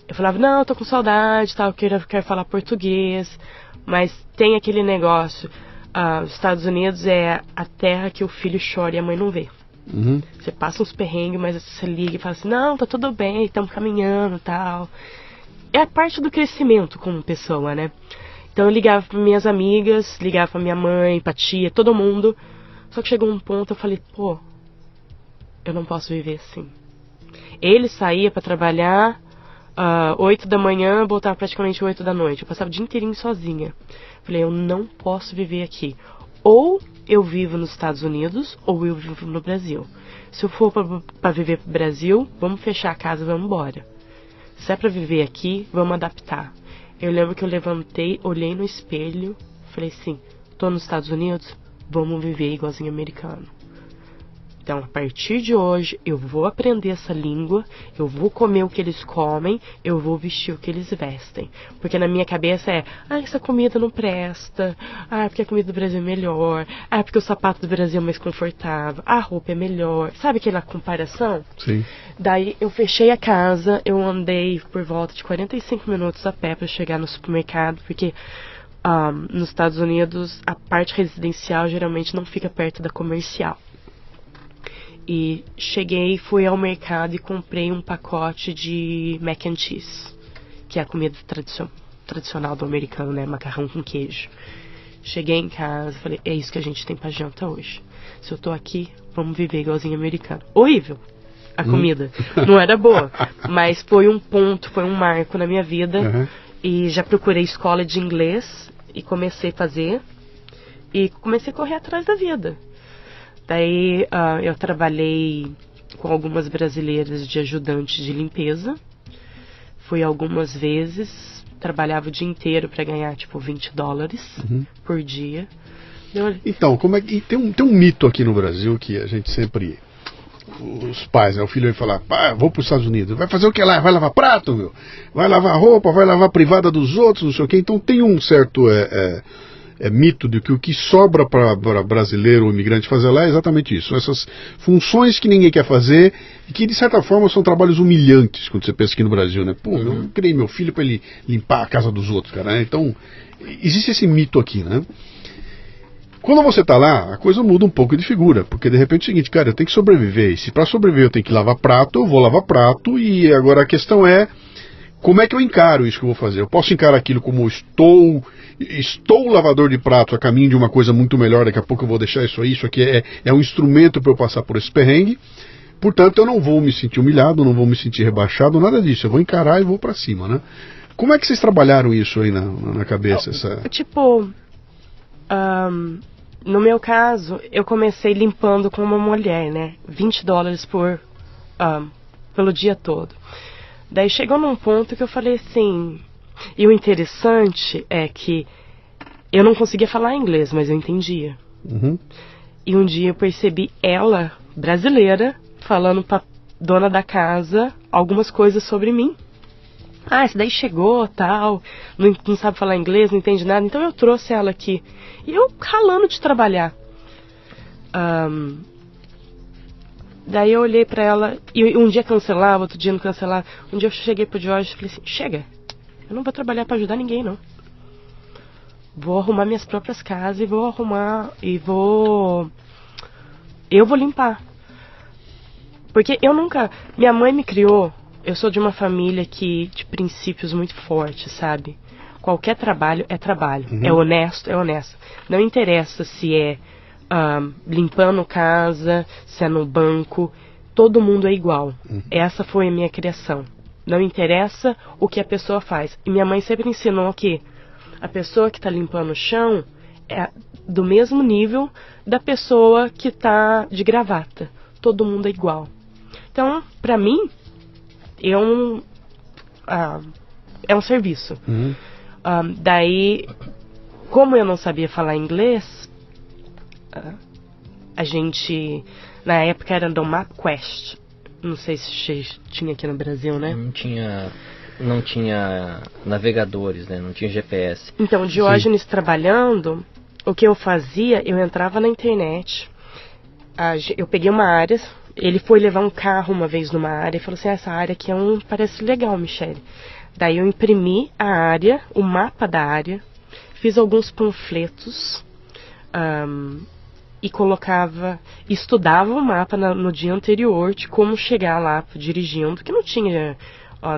Eu falava, não, eu tô com saudade, tal, quero falar português. Mas tem aquele negócio, os Estados Unidos é a terra que o filho chora e a mãe não vê. Você passa uns perrengues, mas você liga e fala assim, não, tá tudo bem, estamos caminhando e tal. É a parte do crescimento como pessoa, né? Então eu ligava para minhas amigas, ligava para minha mãe, pra tia, todo mundo. Só que chegou um ponto, eu falei, pô, eu não posso viver assim. Ele saía para trabalhar 8 da manhã, voltava praticamente 8 da noite. Eu passava o dia inteirinho sozinha. Falei, eu não posso viver aqui. Ou eu vivo nos Estados Unidos, ou eu vivo no Brasil. Se eu for para viver pro Brasil, vamos fechar a casa e vamos embora. Se é para viver aqui, vamos adaptar. Eu lembro que eu levantei, olhei no espelho, falei assim, tô nos Estados Unidos, vamos viver igualzinho americano. Então, a partir de hoje, eu vou aprender essa língua, eu vou comer o que eles comem, eu vou vestir o que eles vestem. Porque na minha cabeça essa comida não presta, porque a comida do Brasil é melhor, porque o sapato do Brasil é mais confortável, a roupa é melhor. Sabe aquela comparação? Sim. Daí, eu fechei a casa, eu andei por volta de 45 minutos a pé para chegar no supermercado, porque nos Estados Unidos, a parte residencial geralmente não fica perto da comercial. E cheguei, fui ao mercado e comprei um pacote de mac and cheese, que é a comida tradicional do americano, né? Macarrão com queijo. Cheguei em casa e falei, é isso que a gente tem pra janta hoje. Se eu tô aqui, vamos viver igualzinho americano. Horrível a comida, não era boa, mas foi um ponto, foi um marco na minha vida. E já procurei escola de inglês e comecei a fazer. E comecei a correr atrás da vida. Daí eu trabalhei com algumas brasileiras de ajudante de limpeza. Fui algumas vezes, trabalhava o dia inteiro para ganhar tipo $20 por dia. Então, como é que tem um mito aqui no Brasil que a gente sempre, os pais, né, o filho vai falar, vou para os Estados Unidos, vai fazer o que lá? Vai lavar prato, meu? Vai lavar roupa, vai lavar a privada dos outros, não sei o quê. Então tem um certo mito de que o que sobra para brasileiro ou imigrante fazer lá é exatamente isso. Essas funções que ninguém quer fazer e que de certa forma são trabalhos humilhantes quando você pensa aqui no Brasil, né? Pô, eu criei meu filho para ele limpar a casa dos outros, cara, né? Então, existe esse mito aqui, né? Quando você tá lá, a coisa muda um pouco de figura, porque de repente é o seguinte, cara, eu tenho que sobreviver, e se para sobreviver eu tenho que lavar prato, eu vou lavar prato, e agora a questão é, como é que eu encaro isso que eu vou fazer? Eu posso encarar aquilo como estou lavador de prato a caminho de uma coisa muito melhor, daqui a pouco eu vou deixar isso aqui é um instrumento para eu passar por esse perrengue, portanto eu não vou me sentir humilhado, não vou me sentir rebaixado, nada disso, eu vou encarar e vou para cima, né? Como é que vocês trabalharam isso aí na cabeça? No meu caso, eu comecei limpando com uma mulher, né? $20 pelo dia todo. Daí chegou num ponto que eu falei assim... E o interessante é que eu não conseguia falar inglês, mas eu entendia. E um dia eu percebi ela, brasileira, falando pra dona da casa algumas coisas sobre mim. Esse daí chegou, tal, não sabe falar inglês, não entende nada, então eu trouxe ela aqui. E eu ralando de trabalhar. Daí eu olhei pra ela, e um dia cancelava, outro dia não cancelava. Um dia eu cheguei pro Jorge e falei assim, chega, eu não vou trabalhar pra ajudar ninguém, não. Vou arrumar minhas próprias casas eu vou limpar. Porque minha mãe me criou, eu sou de uma família de princípios muito fortes, sabe? Qualquer trabalho é trabalho, é honesto. Não interessa se é limpando casa, se é no banco, todo mundo é igual. Essa foi a minha criação. Não interessa o que a pessoa faz. E minha mãe sempre ensinou que a pessoa que está limpando o chão é do mesmo nível da pessoa que está de gravata. Todo mundo é igual. Então, pra mim, é um serviço. Daí, como eu não sabia falar inglês, a gente, na época era do MapQuest. Não sei se tinha aqui no Brasil, né? Não tinha navegadores, né? Não tinha GPS. Então, Diógenes trabalhando, o que eu fazia, eu entrava na internet, eu peguei uma área, ele foi levar um carro uma vez numa área e falou assim, essa área aqui parece legal, Michele. Daí eu imprimi a área, o mapa da área, fiz alguns panfletos e estudava o mapa no dia anterior de como chegar lá dirigindo, que não tinha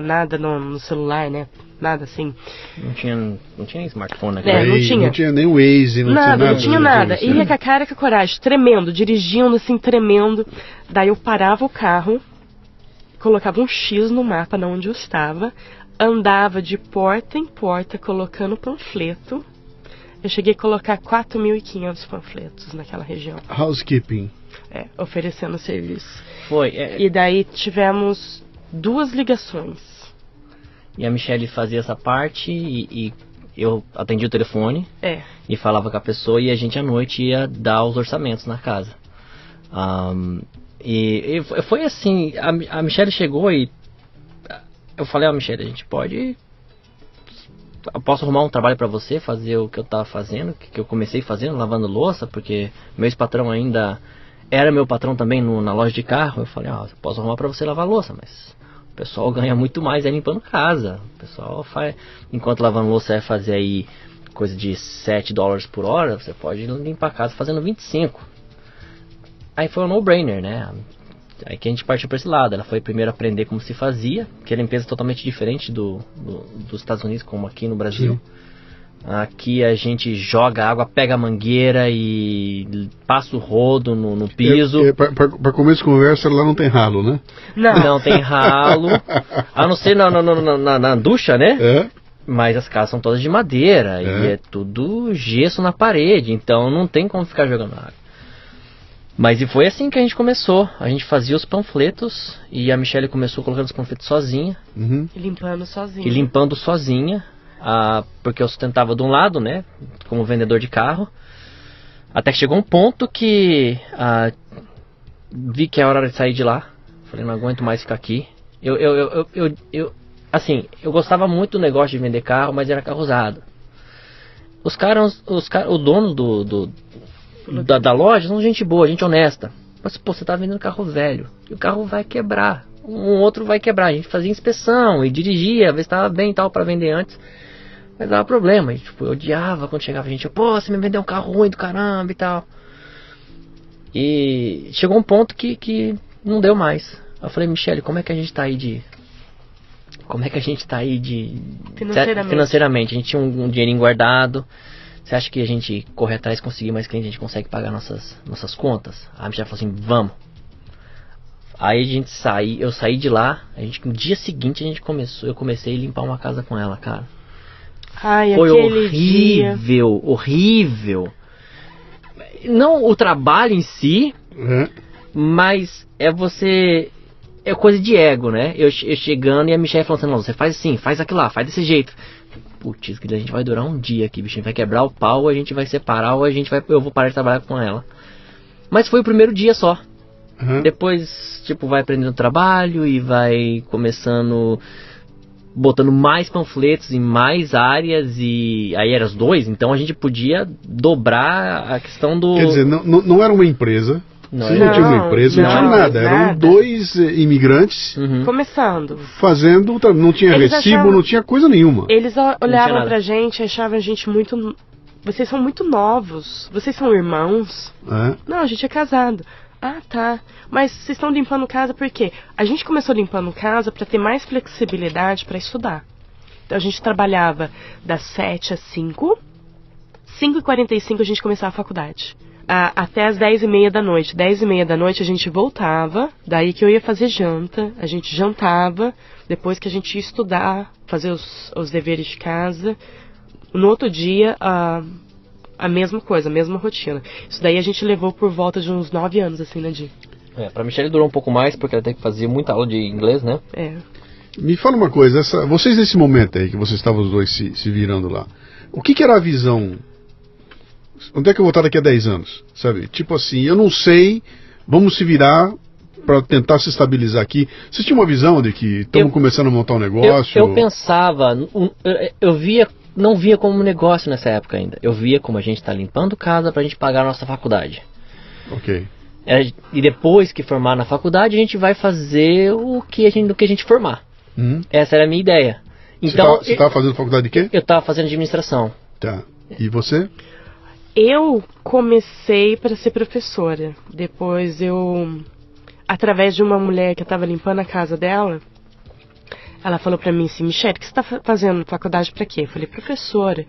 nada no celular, né? Nada assim. Não tinha smartphone, né? Não tinha. Não tinha nem Waze, não tinha nada. Ia com a cara e com a coragem, tremendo, dirigindo assim, tremendo. Daí eu parava o carro, colocava um X no mapa, onde eu estava, andava de porta em porta colocando panfleto. Eu cheguei a colocar 4.500 panfletos naquela região. Housekeeping. Oferecendo serviço. Foi. E daí tivemos 2 ligações. E a Michele fazia essa parte e eu atendia o telefone e falava com a pessoa e a gente à noite ia dar os orçamentos na casa. E foi assim, a Michele chegou e eu falei, Michele, a gente pode... Eu posso arrumar um trabalho pra você, fazer o que eu tava fazendo, que eu comecei fazendo, lavando louça, porque meu ex-patrão ainda era meu patrão também na loja de carro. Eu falei, eu posso arrumar pra você lavar louça, mas o pessoal ganha muito mais limpando casa. O pessoal faz, enquanto lavando louça vai fazer aí coisa de $7 por hora, você pode limpar a casa fazendo 25. Aí foi um no-brainer, né? Aí que a gente partiu para esse lado. Ela foi primeiro aprender como se fazia, que é limpeza totalmente diferente dos Estados Unidos, como aqui no Brasil. Sim. Aqui a gente joga água, pega a mangueira e passa o rodo no piso. Para começo de conversa, lá não tem ralo, né? Não tem ralo, a não ser na ducha, né? Mas as casas são todas de madeira e é tudo gesso na parede, então não tem como ficar jogando água. Mas e foi assim que a gente começou. A gente fazia os panfletos e a Michele começou colocando os panfletos sozinha. E limpando sozinha. Porque eu sustentava de um lado, né? Como vendedor de carro. Até que chegou um ponto que vi que é hora de sair de lá. Falei, não aguento mais ficar aqui. Assim, eu gostava muito do negócio de vender carro, mas era carro usado. O dono da loja são gente boa, gente honesta. Mas, você tá vendendo carro velho e o carro vai quebrar, um outro vai quebrar. A gente fazia inspeção e dirigia, ver se tava bem e tal pra vender antes, mas dava problema. E, eu odiava quando chegava a gente, você me vendeu um carro ruim do caramba e tal. E chegou um ponto que não deu mais. Eu falei, Michele, como é que a gente tá aí de financeiramente? A gente tinha um dinheirinho guardado. Você acha que a gente correr atrás, conseguir mais clientes, a gente consegue pagar nossas contas? A Michele falou assim, vamos. Aí eu saí de lá, no dia seguinte eu comecei a limpar uma casa com ela, cara. Foi horrível. Não o trabalho em si, mas é coisa de ego, né? Eu chegando e a Michele falando assim, não, você faz assim, faz aquilo lá, faz desse jeito. Putz, a gente vai durar um dia aqui, bicho. A gente vai quebrar o pau, a gente vai separar, ou eu vou parar de trabalhar com ela. Mas foi o primeiro dia só. Depois, vai aprendendo o trabalho e vai começando, botando mais panfletos em mais áreas. E aí eram os 2, então a gente podia dobrar a questão do... Quer dizer, não era uma empresa... Vocês não tinham uma empresa, não tinha nada. Eram 2 imigrantes começando. Fazendo, não tinha recibo, não tinha coisa nenhuma. Eles olhavam pra gente, achavam a gente muito... Vocês são muito novos, vocês são irmãos. Não, a gente é casado. Tá. Mas vocês estão limpando casa por quê? A gente começou limpando casa para ter mais flexibilidade para estudar. Então a gente trabalhava das 7 às 5, 5h45 a gente começava a faculdade. Até as 10h30 da noite. 10h30 da noite a gente voltava, daí que eu ia fazer janta, a gente jantava, depois que a gente ia estudar, fazer os deveres de casa. No outro dia, a mesma coisa, a mesma rotina. Isso daí a gente levou por volta de uns 9 anos, assim, né, Di? Pra Michele durou um pouco mais, porque ela teve que fazer muita aula de inglês, né? Me fala uma coisa, vocês nesse momento aí, que vocês estavam os dois se virando lá, o que era a visão... Onde é que eu vou estar daqui a 10 anos? Sabe? Tipo assim, eu não sei, vamos se virar para tentar se estabilizar aqui. Vocês tinham uma visão de que estamos começando a montar um negócio? Eu pensava, eu via não via como um negócio nessa época ainda. Eu via como a gente está limpando casa pra gente pagar a nossa faculdade. Ok. E depois que formar na faculdade, a gente vai fazer o que a gente formar. Essa era a minha ideia. Então, você estava fazendo faculdade de quê? Eu estava fazendo administração. Tá. E você? Eu comecei para ser professora. Depois através de uma mulher que eu estava limpando a casa dela, ela falou para mim assim, Michele, o que você está fazendo faculdade para quê? Eu falei, professora.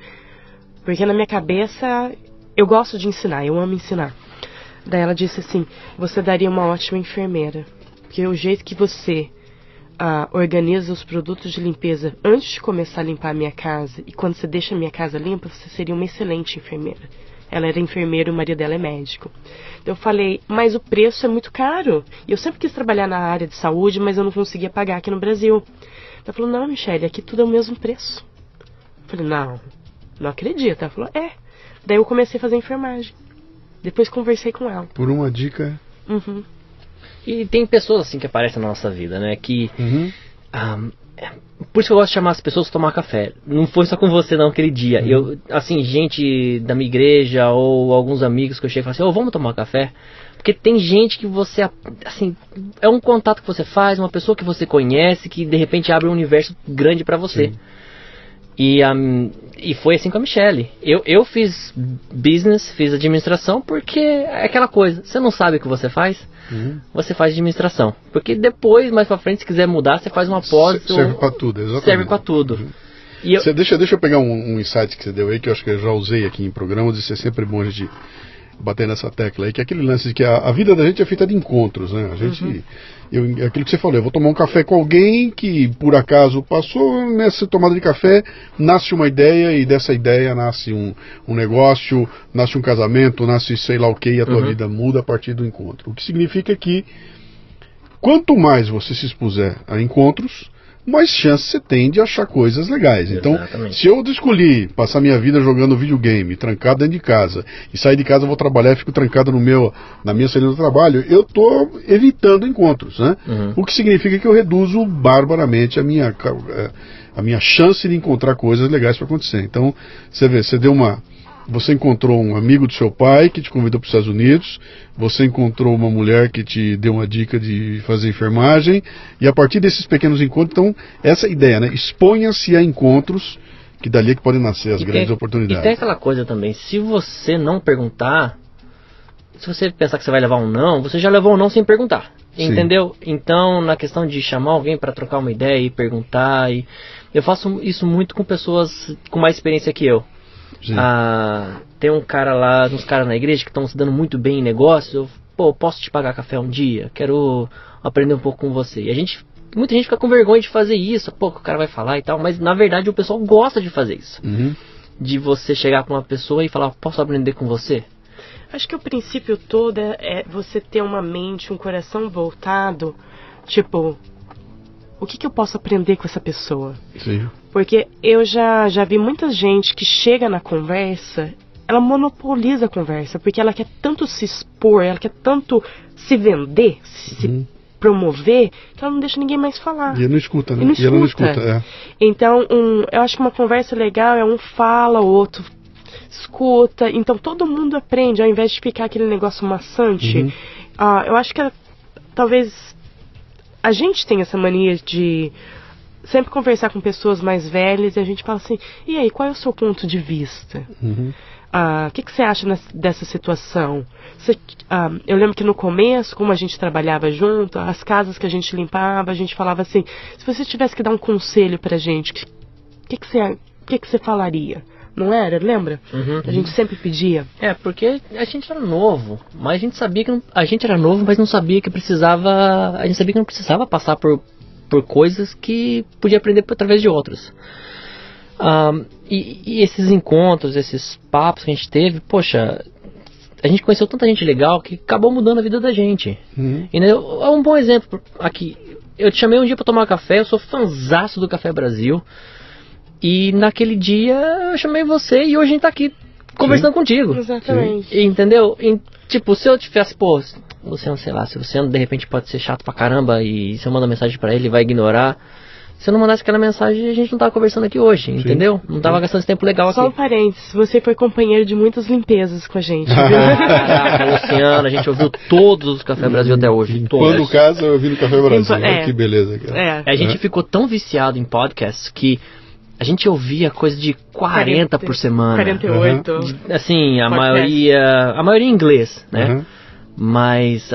Porque na minha cabeça, eu gosto de ensinar, eu amo ensinar. Daí ela disse assim, você daria uma ótima enfermeira. Porque o jeito que você organiza os produtos de limpeza antes de começar a limpar a minha casa, e quando você deixa a minha casa limpa, você seria uma excelente enfermeira. Ela era enfermeira e o marido dela é médico. Então eu falei, mas o preço é muito caro. E eu sempre quis trabalhar na área de saúde, mas eu não conseguia pagar aqui no Brasil. Ela falou, não, Michele, aqui tudo é o mesmo preço. Eu falei, não acredito. Ela falou, é. Daí eu comecei a fazer enfermagem. Depois conversei com ela. Por uma dica. E tem pessoas assim que aparecem na nossa vida, né? Que... por isso que eu gosto de chamar as pessoas para tomar café. Não foi só com você não aquele dia. Eu, assim, gente da minha igreja ou alguns amigos que eu chego e falo assim, vamos tomar café? Porque tem gente que você, assim, é um contato que você faz, uma pessoa que você conhece, que de repente abre um universo grande para você. E foi assim com a Michele. Eu fiz business, fiz administração, porque é aquela coisa, você não sabe o que você faz, você faz administração. Porque depois, mais pra frente, se quiser mudar, você faz uma pós. Serve pra tudo, exatamente. Serve pra tudo. Deixa eu pegar um insight que você deu aí, que eu acho que eu já usei aqui em programas, e isso é sempre bom a gente bater nessa tecla aí, que é aquele lance de que a vida da gente é feita de encontros, né? A gente, aquilo que você falou, eu vou tomar um café com alguém que por acaso passou, nessa tomada de café nasce uma ideia, e dessa ideia nasce um negócio, nasce um casamento, nasce sei lá o que, e a tua vida muda a partir do encontro. O que significa que quanto mais você se expuser a encontros, mais chance você tem de achar coisas legais. Então, se eu escolhi passar minha vida jogando videogame, trancado dentro de casa, e sair de casa, vou trabalhar e fico trancado na minha saída do trabalho, eu estou evitando encontros, né? O que significa que eu reduzo barbaramente a minha chance de encontrar coisas legais para acontecer. Então, você vê, você encontrou um amigo do seu pai que te convidou para os Estados Unidos, você encontrou uma mulher que te deu uma dica de fazer enfermagem, e a partir desses pequenos encontros, então, essa ideia, né? Exponha-se a encontros, que dali é que podem nascer as grandes oportunidades. E tem aquela coisa também, se você não perguntar, se você pensar que você vai levar um não, você já levou um não sem perguntar, entendeu? Então, na questão de chamar alguém para trocar uma ideia e perguntar, eu faço isso muito com pessoas com mais experiência que eu. Tem uns caras na igreja que estão se dando muito bem em negócio. Posso te pagar café um dia? Quero aprender um pouco com você. E muita gente fica com vergonha de fazer isso. O cara vai falar e tal. Mas na verdade o pessoal gosta de fazer isso. De você chegar com uma pessoa e falar, posso aprender com você? Acho que o princípio todo é você ter uma mente, um coração voltado, tipo, o que eu posso aprender com essa pessoa? Porque eu já vi muita gente que chega na conversa, ela monopoliza a conversa, porque ela quer tanto se expor, ela quer tanto se vender, se promover, que ela não deixa ninguém mais falar. E ela não escuta, né? E ela não escuta, Então, eu acho que uma conversa legal é um fala, o outro escuta, então todo mundo aprende, ao invés de ficar aquele negócio maçante. Eu acho que talvez a gente tem essa mania de sempre conversar com pessoas mais velhas, e a gente fala assim, e aí, qual é o seu ponto de vista? O que você acha dessa situação? Eu lembro que no começo, como a gente trabalhava junto, as casas que a gente limpava, a gente falava assim, se você tivesse que dar um conselho pra gente, o que você falaria? Não era? Lembra? A gente sempre pedia. Porque a gente era novo, mas a gente sabia que a gente era novo, mas não sabia que precisava. A gente sabia que não precisava passar por coisas que podia aprender através de outros. E esses encontros, esses papos que a gente teve, poxa, a gente conheceu tanta gente legal que acabou mudando a vida da gente. E é um bom exemplo aqui. Eu te chamei um dia para tomar café, eu sou fanzaço do Café Brasil. E naquele dia eu chamei você e hoje a gente tá aqui conversando contigo. Exatamente. Entendeu? Tipo, se eu tivesse, Luciano, sei lá, se o Luciano de repente pode ser chato pra caramba e se eu mandar mensagem pra ele vai ignorar. Se eu não mandasse aquela mensagem, a gente não tava conversando aqui hoje, entendeu? Não tava gastando esse tempo legal aqui. Só um parênteses, você foi companheiro de muitas limpezas com a gente. Caraca, Luciana, a gente ouviu todos os Café Brasil até hoje. Quando casa, eu ouvi no Café Brasil. Que beleza, cara. A gente ficou tão viciado em podcasts que a gente ouvia coisa de 40 por semana. 48. Assim, a maioria em inglês, né? Mas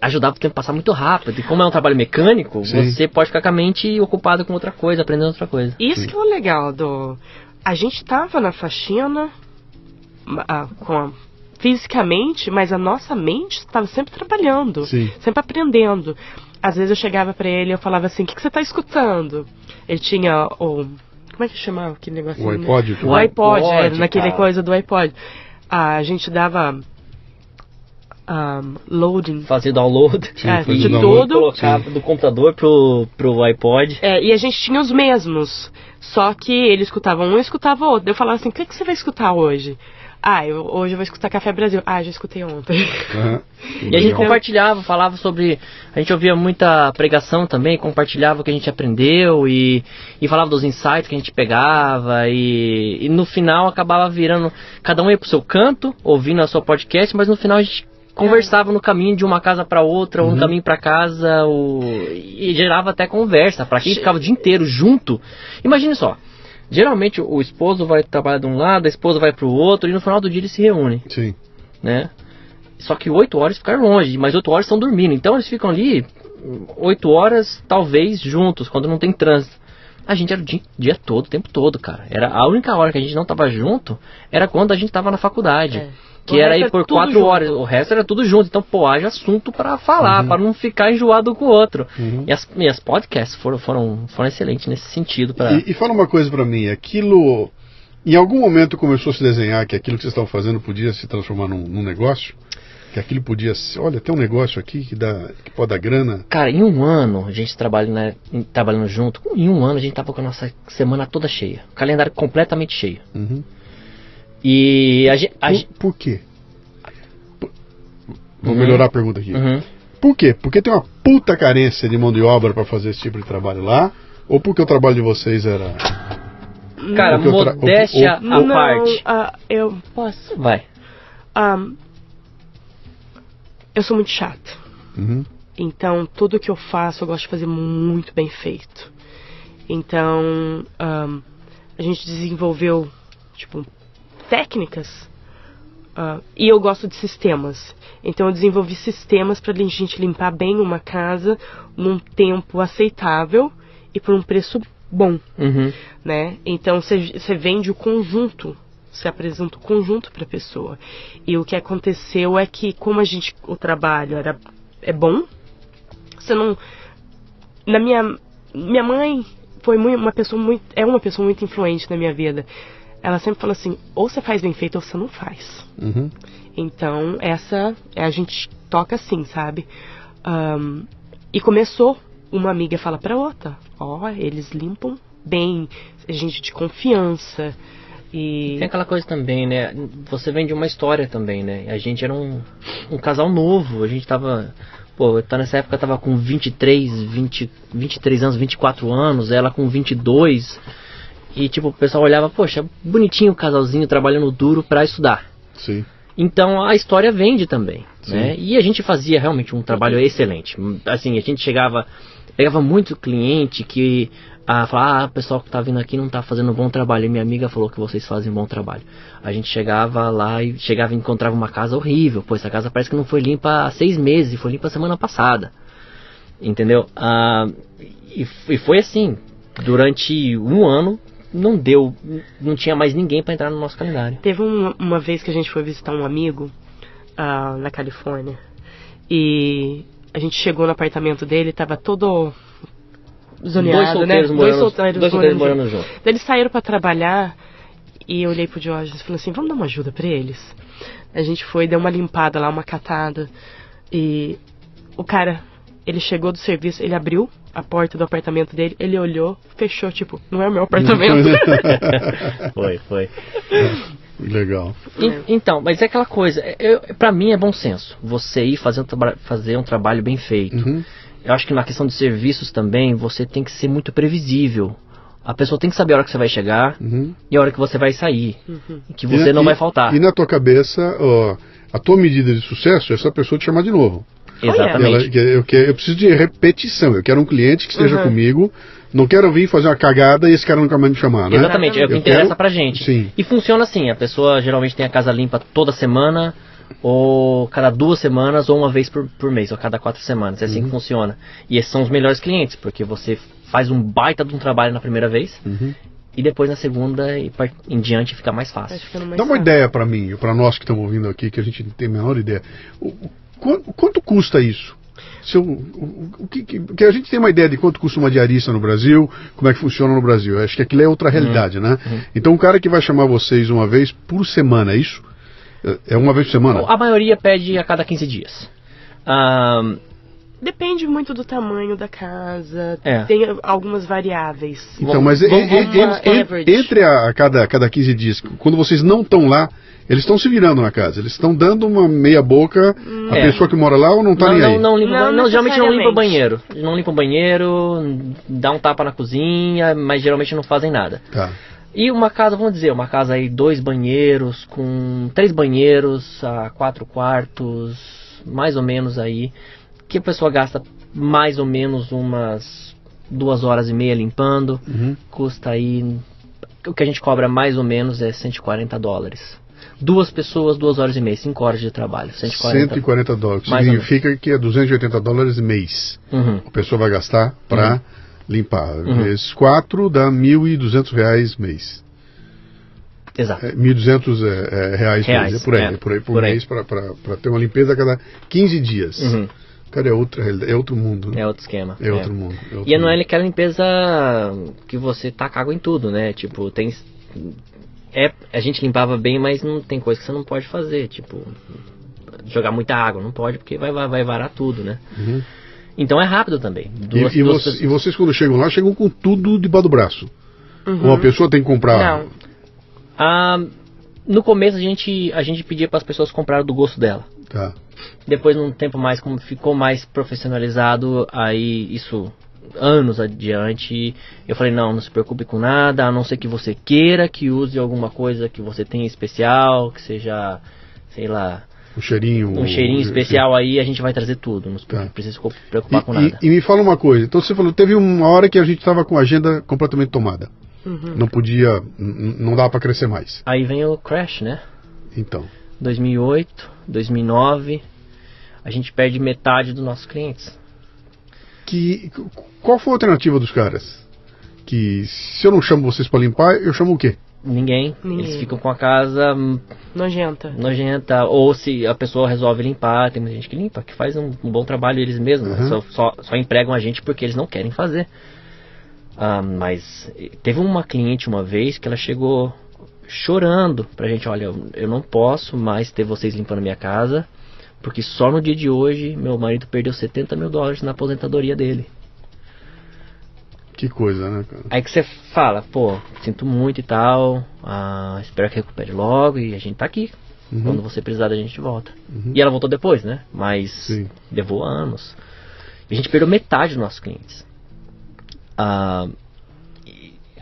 ajudava o tempo a passar muito rápido. E como é um trabalho mecânico, você pode ficar com a mente ocupada com outra coisa, aprendendo outra coisa. Isso que é o legal a gente tava na faxina fisicamente, mas a nossa mente estava sempre trabalhando, sempre aprendendo. Às vezes eu chegava pra ele e eu falava assim, o que você tá escutando? Ele tinha como é que chamava aquele negócio? O iPod. O iPod, naquele coisa do iPod. A gente dava loading. Fazia download de tudo. Colocava do computador pro iPod. E a gente tinha os mesmos. Só que ele escutava um e escutava outro. Eu falava assim, o que você vai escutar hoje? Hoje eu vou escutar Café Brasil. Já escutei ontem. E a gente compartilhava, falava sobre... A gente ouvia muita pregação também, compartilhava o que a gente aprendeu e falava dos insights que a gente pegava e no final acabava virando... Cada um ia pro seu canto, ouvindo a sua podcast, mas no final a gente conversava no caminho de uma casa para outra, ou no caminho para casa, e gerava até conversa. Para quem ficava o dia inteiro junto. Imagine só. Geralmente o esposo vai trabalhar de um lado, a esposa vai pro outro, e no final do dia eles se reúnem. Sim. Né? Só que 8 horas ficaram longe, mas 8 horas estão dormindo. Então eles ficam ali 8 horas, talvez, juntos, quando não tem trânsito. A gente era o dia todo, o tempo todo, cara. Era a única hora que a gente não tava junto, era quando a gente tava na faculdade. Que era aí por 4 horas, o resto era tudo junto. Então, haja assunto para falar, para não ficar enjoado com o outro. E as podcasts foram excelentes nesse sentido. E fala uma coisa para mim, aquilo, em algum momento começou a se desenhar que aquilo que vocês estavam fazendo podia se transformar num negócio? Que aquilo podia ser, olha, tem um negócio aqui que pode dar grana? Cara, em um ano, a gente trabalhando junto, em um ano a gente tava com a nossa semana toda cheia. O calendário completamente cheio. E por quê? Vou melhorar a pergunta aqui. Por quê? Porque tem uma puta carência de mão de obra para fazer esse tipo de trabalho lá? Ou porque o trabalho de vocês era... Cara, modéstia à parte. Eu posso? Vai. Eu sou muito chata. Então, tudo que eu faço, eu gosto de fazer muito bem feito. Então, a gente desenvolveu, técnicas, e eu gosto de sistemas. Então eu desenvolvi sistemas para a gente limpar bem uma casa num tempo aceitável e por um preço bom, né? Então você vende o conjunto, você apresenta o conjunto para a pessoa. E o que aconteceu é que como o trabalho é bom, você não... Minha mãe foi uma pessoa muito influente na minha vida. Ela sempre falou assim, ou você faz bem feito ou você não faz. Então, a gente toca assim, sabe? E começou, uma amiga fala pra outra, eles limpam bem, gente de confiança. E tem aquela coisa também, né? Você vem de uma história também, né? A gente era um casal novo, a gente tava... nessa época eu tava com 23 anos, 24 anos, ela com 22... E o pessoal olhava, poxa, bonitinho o casalzinho trabalhando duro pra estudar. Sim. Então a história vende também, né? E a gente fazia realmente um trabalho excelente. Assim, a gente pegava muito cliente que falava, o pessoal que tá vindo aqui não tá fazendo um bom trabalho. E minha amiga falou que vocês fazem um bom trabalho. A gente chegava lá e encontrava uma casa horrível. Pô, essa casa parece que não foi limpa há 6 meses, foi limpa semana passada. Entendeu? E foi assim, durante um ano. Não tinha mais ninguém para entrar no nosso calendário. Teve uma vez que a gente foi visitar um amigo na Califórnia e a gente chegou no apartamento dele, tava todo zoneado, Dois solteiros morando juntos. Eles saíram para trabalhar e eu olhei pro Jorge e falei assim, vamos dar uma ajuda para eles. A gente foi, deu uma limpada lá, uma catada e o cara, ele chegou do serviço, ele abriu a porta do apartamento dele, ele olhou, fechou, não é o meu apartamento. Foi. Legal. Então, mas é aquela coisa, pra mim é bom senso, você ir fazer um trabalho bem feito. Eu acho que na questão de serviços também, você tem que ser muito previsível. A pessoa tem que saber a hora que você vai chegar e a hora que você vai sair. E que você não vai faltar. E na tua cabeça, a tua medida de sucesso é essa pessoa te chamar de novo. Exatamente. Eu preciso de repetição. Eu quero um cliente que esteja comigo. Não quero vir fazer uma cagada e esse cara nunca mais me chamar, né? Exatamente, é o que interessa pra gente. Sim. E funciona assim, a pessoa geralmente tem a casa limpa toda semana, ou cada 2 semanas, ou uma vez por mês, ou cada 4 semanas. É assim que funciona. E esses são os melhores clientes, porque você faz um baita de um trabalho na primeira vez, e depois na segunda e em diante fica mais fácil. Dá uma ideia pra mim, pra nós que estamos ouvindo aqui, que a gente não tem a menor ideia. Quanto custa isso? Que a gente tem uma ideia de quanto custa uma diarista no Brasil, como é que funciona no Brasil. Eu acho que aquilo é outra realidade, né? Então, um cara que vai chamar vocês uma vez por semana, é isso? É uma vez por semana? A maioria pede a cada 15 dias. Depende muito do tamanho da casa, tem algumas variáveis. Então, mas entre a cada 15 dias, quando vocês não estão lá, eles estão se virando na casa, eles estão dando uma meia boca a pessoa que mora lá ou não está nem aí? Geralmente não limpa o banheiro. Não limpa o banheiro, dá um tapa na cozinha, mas geralmente não fazem nada. Tá. E uma casa, vamos dizer, uma casa aí, 2 banheiros, com 3 banheiros, 4 quartos, mais ou menos aí, que a pessoa gasta mais ou menos umas 2 horas e meia limpando, custa aí, o que a gente cobra mais ou menos é $140. 2 pessoas, 2 horas e meia, 5 horas de trabalho. $140. Significa que é $280 mês. A pessoa vai gastar para limpar. Vezes 4 dá R$1.200 mês. Exato. R$1.200 reais por mês. É por aí por mês para ter uma limpeza a cada 15 dias. Cara, é outro mundo. Né? É outro esquema. É outro mundo. E não é aquela limpeza que você taca água em tudo, né? Tipo, tem... a gente limpava bem, mas não tem coisa que você não pode fazer, tipo, jogar muita água, não pode, porque vai varar tudo, né? Então é rápido também. E vocês quando chegam lá, chegam com tudo debaixo do braço? Ou a pessoa tem que comprar? Não. No começo a gente pedia para as pessoas comprar do gosto dela. Tá. Depois, num tempo mais, como ficou mais profissionalizado, aí isso... anos adiante, eu falei, não se preocupe com nada, a não ser que você queira que use alguma coisa que você tenha especial, que seja, sei lá, um cheirinho especial, aí a gente vai trazer tudo, não precisa se preocupar com nada. E me fala uma coisa, então você falou, teve uma hora que a gente estava com a agenda completamente tomada, não podia, não dava para crescer mais. Aí vem o crash, né? Então 2008, 2009, a gente perde metade dos nossos clientes. Qual foi a alternativa dos caras? Que se eu não chamo vocês para limpar, eu chamo o quê? Ninguém. Eles ficam com a casa nojenta. Ou se a pessoa resolve limpar, tem muita gente que limpa, que faz um bom trabalho eles mesmos, só empregam a gente porque eles não querem fazer. Mas teve uma cliente uma vez que ela chegou chorando pra gente, olha, eu não posso mais ter vocês limpando minha casa, porque só no dia de hoje meu marido perdeu $70 mil na aposentadoria dele. Que coisa, né, cara? Aí que você fala, pô, sinto muito e tal, espero que recupere logo e a gente tá aqui. Quando você precisar da gente volta. E ela voltou depois, né? Mas levou anos. E a gente perdeu metade dos nossos clientes.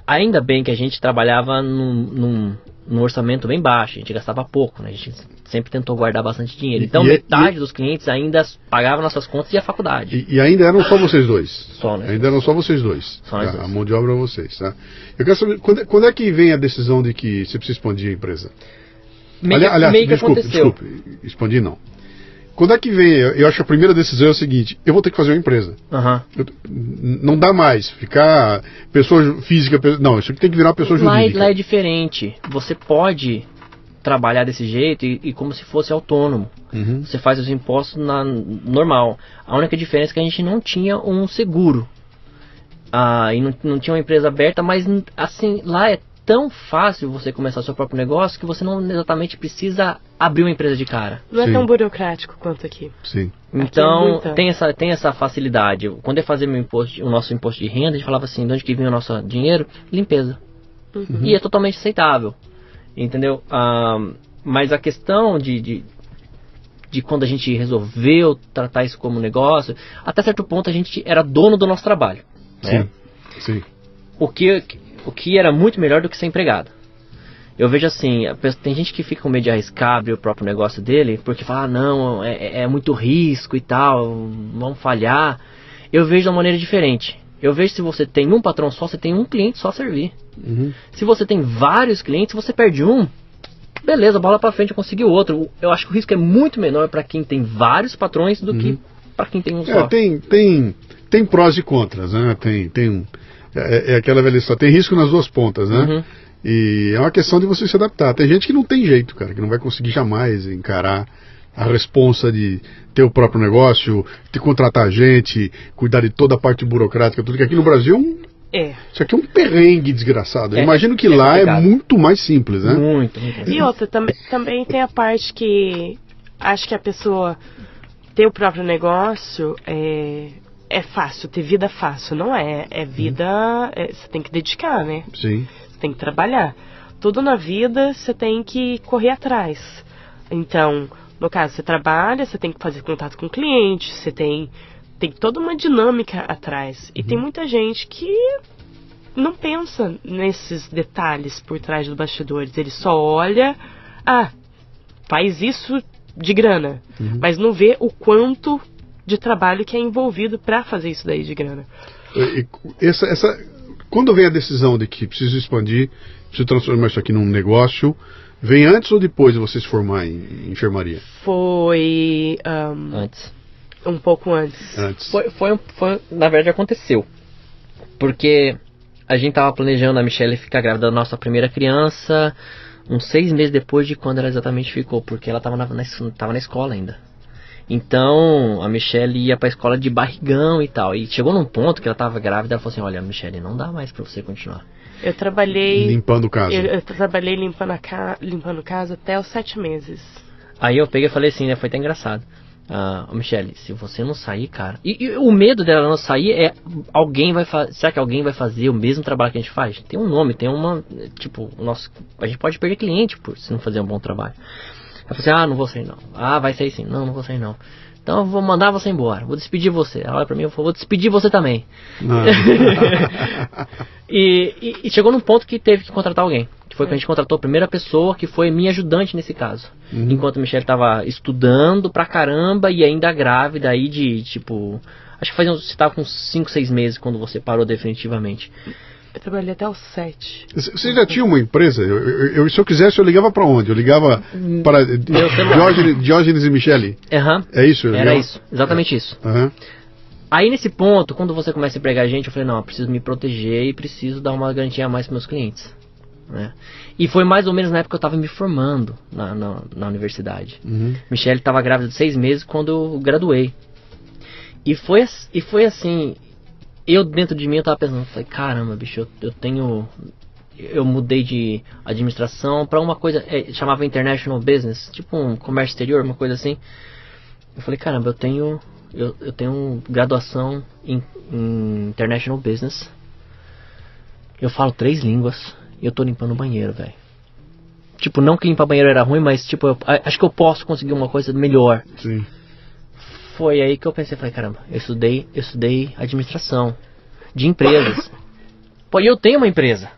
Ainda bem que a gente trabalhava num orçamento bem baixo, a gente gastava pouco, né? A gente sempre tentou guardar bastante dinheiro. Então metade dos clientes ainda pagavam nossas contas e a faculdade. E ainda eram só vocês dois? Só, né? Ainda eram só vocês dois. Só nós dois. A mão de obra é vocês, tá? Eu quero saber, quando é que vem a decisão de que você precisa expandir a empresa? Aliás, desculpe, expandir não. Quando é que vem? Eu acho que a primeira decisão é o seguinte: eu vou ter que fazer uma empresa. Não dá mais ficar pessoa física. Não, isso aqui tem que virar pessoa jurídica. Lá é diferente. Você pode trabalhar desse jeito e como se fosse autônomo. Você faz os impostos normal. A única diferença é que a gente não tinha um seguro. E não tinha uma empresa aberta, mas assim, lá é tão fácil você começar seu próprio negócio que você não exatamente precisa abrir uma empresa de cara. Não é tão burocrático quanto aqui. Sim. Então, tem essa facilidade. Quando eu fazia o nosso imposto de renda, a gente falava assim, de onde que vinha o nosso dinheiro? Limpeza. E é totalmente aceitável. Entendeu? Mas a questão de de quando a gente resolveu tratar isso como negócio, até certo ponto a gente era dono do nosso trabalho. Né? Sim. O que era muito melhor do que ser empregado. Eu vejo assim, tem gente que fica com medo de arriscar, abrir o próprio negócio dele, porque fala, não, é muito risco e tal, vamos falhar. Eu vejo de uma maneira diferente. Eu vejo se você tem um patrão só, você tem um cliente só a servir. Se você tem vários clientes, você perde um, beleza, bola pra frente, eu consegui outro. Eu acho que o risco é muito menor para quem tem vários patrões do que para quem tem um só. Tem prós e contras, né? É aquela velha história, tem risco nas duas pontas, né? E é uma questão de você se adaptar. Tem gente que não tem jeito, cara, que não vai conseguir jamais encarar a responsa de ter o próprio negócio, de contratar gente, cuidar de toda a parte burocrática, tudo que aqui no Brasil isso aqui é um perrengue desgraçado. Eu imagino que lá complicado. É muito mais simples, né? Muito. E outra, também tem a parte que acho que a pessoa ter o próprio negócio é fácil, ter vida fácil, não é? É vida, você tem que dedicar, né? Sim. Você tem que trabalhar. Tudo na vida você tem que correr atrás. Então, no caso, você trabalha, você tem que fazer contato com o cliente, você tem toda uma dinâmica atrás. E tem muita gente que não pensa nesses detalhes por trás dos bastidores. Ele só olha, faz isso de grana, mas não vê o quanto de trabalho que é envolvido para fazer isso daí de grana. Quando vem a decisão de que preciso expandir, preciso transformar isso aqui num negócio, vem antes ou depois de você se formar em enfermaria? Foi antes. Um pouco antes. Foi, na verdade aconteceu. Porque a gente tava planejando a Michelle ficar grávida da nossa primeira criança uns 6 meses depois de quando ela exatamente ficou, porque ela tava na escola ainda. Então a Michelle ia pra escola de barrigão e tal. E chegou num ponto que ela tava grávida, ela falou assim, olha, Michelle, não dá mais pra você continuar. Eu trabalhei limpando casa. Eu trabalhei limpando casa até os 7 meses. Aí eu peguei e falei assim, né, foi até engraçado. Michelle, se você não sair, cara... E o medo dela não sair é... Será que alguém vai fazer o mesmo trabalho que a gente faz? Tem um nome, tem uma... Tipo, a gente pode perder cliente se não fazer um bom trabalho. Ela falou assim, não vou sair não. Vai sair sim. Não vou sair não. Então eu vou mandar você embora. Vou despedir você. Ela olha pra mim e falou, vou despedir você também. E chegou num ponto que teve que contratar alguém. Que foi quando a gente contratou a primeira pessoa, que foi minha ajudante nesse caso. Enquanto a Michelle tava estudando pra caramba e ainda grávida aí de, tipo... Acho que você tava com 5, 6 meses quando você parou definitivamente. Eu trabalhei até os 7. Você já tinha uma empresa? Se eu quisesse, eu ligava para onde? Eu ligava para Diógenes e Michelle? É isso? Era isso, exatamente isso. Aí nesse ponto, quando você começa a empregar gente, eu falei, não, eu preciso me proteger e preciso dar uma garantia a mais para meus clientes. Né? E foi mais ou menos na época que eu estava me formando na universidade. Michelle estava grávida de 6 meses quando eu graduei. E foi assim... Eu dentro de mim eu tava pensando, falei, caramba, bicho, eu mudei de administração para uma coisa, chamava International Business, tipo um comércio exterior, uma coisa assim. Eu falei, caramba, eu tenho graduação em International Business. Eu falo 3 línguas e eu tô limpando o banheiro, velho. Tipo, não que limpar banheiro era ruim, mas tipo, acho que eu posso conseguir uma coisa melhor. Sim. Foi aí que eu pensei, falei, caramba, eu estudei administração de empresas. Pô, e eu tenho uma empresa.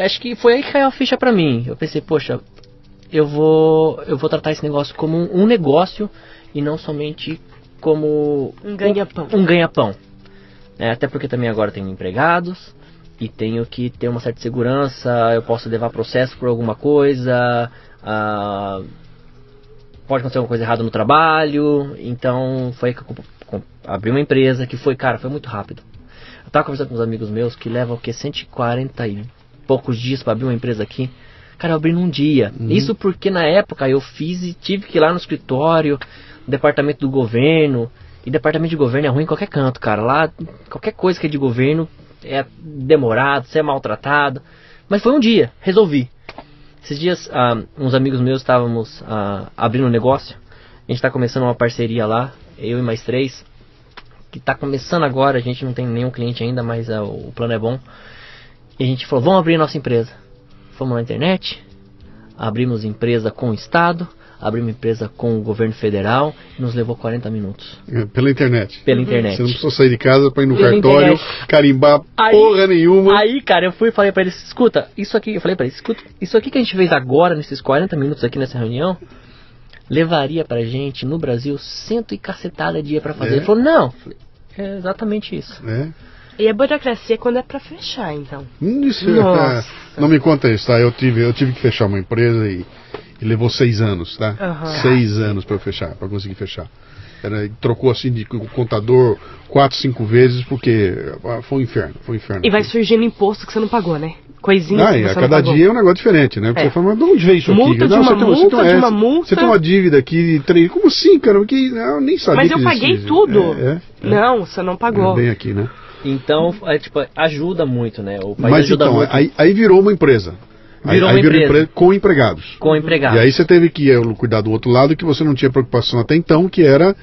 Acho que foi aí que caiu a ficha pra mim. Eu pensei, poxa, eu vou tratar esse negócio como um negócio e não somente como um ganha-pão. Um ganha-pão. Até porque também agora tenho empregados e tenho que ter uma certa segurança, eu posso levar processo por alguma coisa, pode acontecer alguma coisa errada no trabalho. Então foi aí que eu abri uma empresa que foi muito rápido. Eu tava conversando com uns amigos meus que levam 140 e poucos dias para abrir uma empresa aqui. Cara, eu abri num dia. Isso porque na época eu fiz e tive que ir lá no escritório, no departamento do governo. E departamento de governo é ruim em qualquer canto, cara. Lá, qualquer coisa que é de governo é demorado, você é maltratado. Mas foi um dia, resolvi. Esses dias, uns amigos meus estávamos abrindo um negócio. A gente está começando uma parceria lá, eu e mais 3. Que está começando agora, a gente não tem nenhum cliente ainda, mas o plano é bom. E a gente falou, vamos abrir a nossa empresa. Fomos na internet, abrimos empresa com o Estado, abrir uma empresa com o governo federal, nos levou 40 minutos. Pela internet. Pela internet. Você não precisou sair de casa para ir no Pela cartório, internet. carimbar porra nenhuma. Aí, cara, eu fui e falei pra eles, escuta, isso aqui que a gente fez agora, nesses 40 minutos aqui nessa reunião, levaria pra gente, no Brasil, 100 e cacetada dia pra fazer. Ele falou, não, é exatamente isso. E a burocracia quando é pra fechar, então. Isso, não me conta isso, tá? Eu tive que fechar uma empresa e levou 6 anos, tá? 6 anos pra eu fechar, pra conseguir fechar. Trocou assim de contador 4, 5 vezes porque foi um inferno. E vai surgindo imposto que você não pagou, né? Coisinha que você a cada não pagou. dia é um negócio diferente, né? Porque você fala, mas de onde veio isso multa aqui? De uma multa. Você tem uma dívida aqui, como assim, cara? Porque eu nem sabia. Mas eu paguei tudo. Não, você não pagou. Bem aqui, né? Então, ajuda muito, né? O país mas ajuda então, muito. Aí virou uma empresa. Virou uma empresa com empregados. Com empregados. E aí você teve que cuidar do outro lado, que você não tinha preocupação até então, que era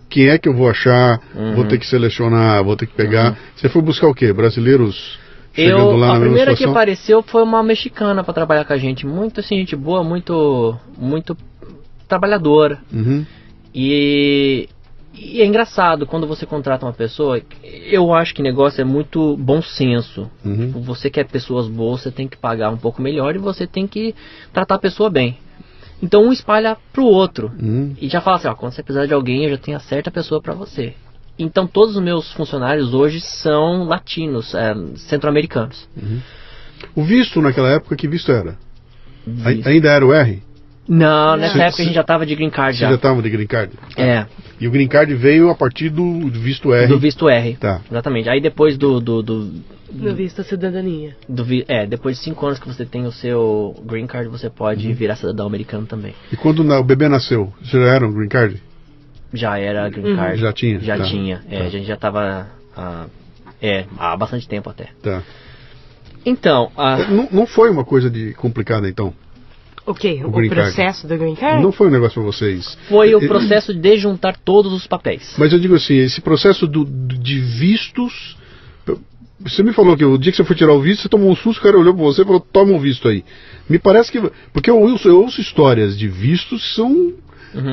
quem é que eu vou achar, vou ter que selecionar, vou ter que pegar. Você foi buscar o quê? Brasileiros chegando lá na mesma situação? A primeira que apareceu foi uma mexicana para trabalhar com a gente. Muito assim, gente boa, muito trabalhadora. E é engraçado, quando você contrata uma pessoa, eu acho que negócio é muito bom senso. Você quer pessoas boas, você tem que pagar um pouco melhor e você tem que tratar a pessoa bem. Então um espalha pro outro e já fala assim, quando você precisar de alguém, eu já tenho a certa pessoa para você. Então todos os meus funcionários hoje são latinos, centro-americanos. O visto naquela época, que visto era? Ainda era o R? Não, nessa época a gente já estava de green card. Você já estava de green card? E o green card veio a partir do visto R? Do visto R, tá. Exatamente. Aí depois do visto da cidadania. Depois de 5 anos que você tem o seu green card, você pode virar cidadão americano também. E quando o bebê nasceu, você já era um green card? Já era green card. Já tinha? Já tinha. A gente já estava há bastante tempo até. Tá. Então... Não foi uma coisa complicada, então? O quê? O processo do green card? Não foi um negócio para vocês? Foi o processo de juntar todos os papéis. Mas eu digo assim, esse processo de vistos... Você me falou que o dia que você foi tirar o visto, você tomou um susto, o cara olhou para você e falou, toma um visto aí. Me parece que... Porque eu ouço histórias de vistos que são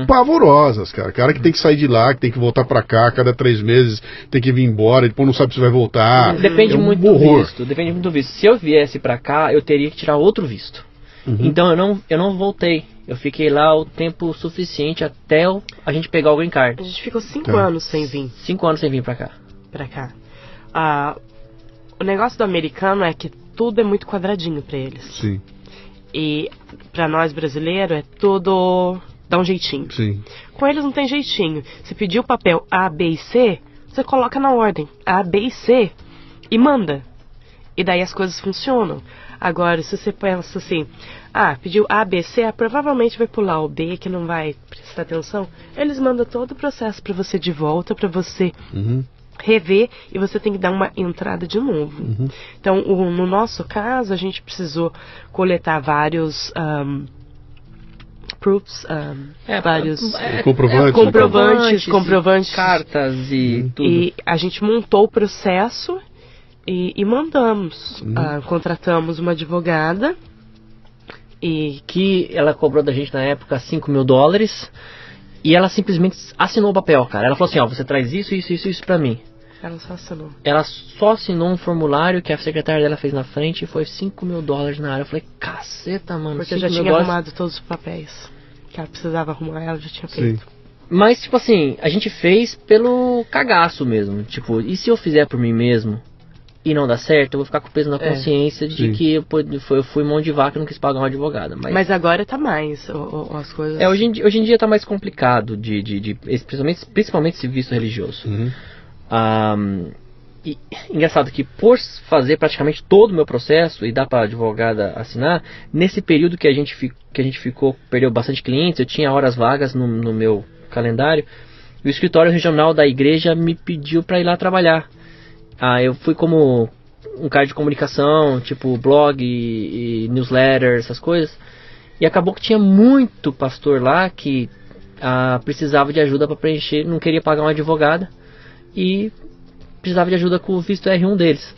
pavorosas, cara. Cara que tem que sair de lá, que tem que voltar para cá, cada 3 meses tem que vir embora, depois não sabe se vai voltar. Depende muito do visto. Depende muito do visto. Se eu viesse para cá, eu teria que tirar outro visto. Então eu não voltei. Eu fiquei lá o tempo suficiente até a gente pegar o green card. A gente ficou 5 anos sem vir. 5 anos sem vir pra cá. O negócio do americano é que tudo é muito quadradinho pra eles. Sim. E pra nós brasileiros é tudo... dá um jeitinho. Sim. Com eles não tem jeitinho. Você pediu o papel A, B e C, você coloca na ordem A, B e C e manda. E daí as coisas funcionam. Agora, se você pensa assim, pediu A, B, C, provavelmente vai pular o B, que não vai prestar atenção. Eles mandam todo o processo para você de volta, para você rever, e você tem que dar uma entrada de novo. Então, no nosso caso, a gente precisou coletar vários proofs, vários comprovantes, cartas e tudo. E a gente montou o processo e mandamos. Contratamos uma advogada que ela cobrou da gente na época $5.000 e ela simplesmente assinou o papel, cara. Ela falou assim, você traz isso pra mim. Ela só assinou. Ela só assinou um formulário que a secretária dela fez na frente e foi $5.000 na área. Eu falei, caceta, mano. Porque eu já tinha arrumado todos os papéis que ela precisava arrumar, ela já tinha feito. Sim. Mas, tipo assim, a gente fez pelo cagaço mesmo. Tipo, e se eu fizer por mim mesmo e não dá certo, eu vou ficar com peso na consciência de que eu fui mão de vaca e não quis pagar uma advogada. Mas agora tá mais, as coisas... Hoje em dia tá mais complicado, principalmente esse visto religioso. E engraçado que por fazer praticamente todo o meu processo e dar para a advogada assinar, nesse período que a gente ficou, perdeu bastante clientes, eu tinha horas vagas no meu calendário, e o escritório regional da igreja me pediu para ir lá trabalhar. Eu fui como um cara de comunicação, tipo blog e newsletter, essas coisas, e acabou que tinha muito pastor lá que precisava de ajuda para preencher, não queria pagar uma advogada e precisava de ajuda com o visto R1 deles.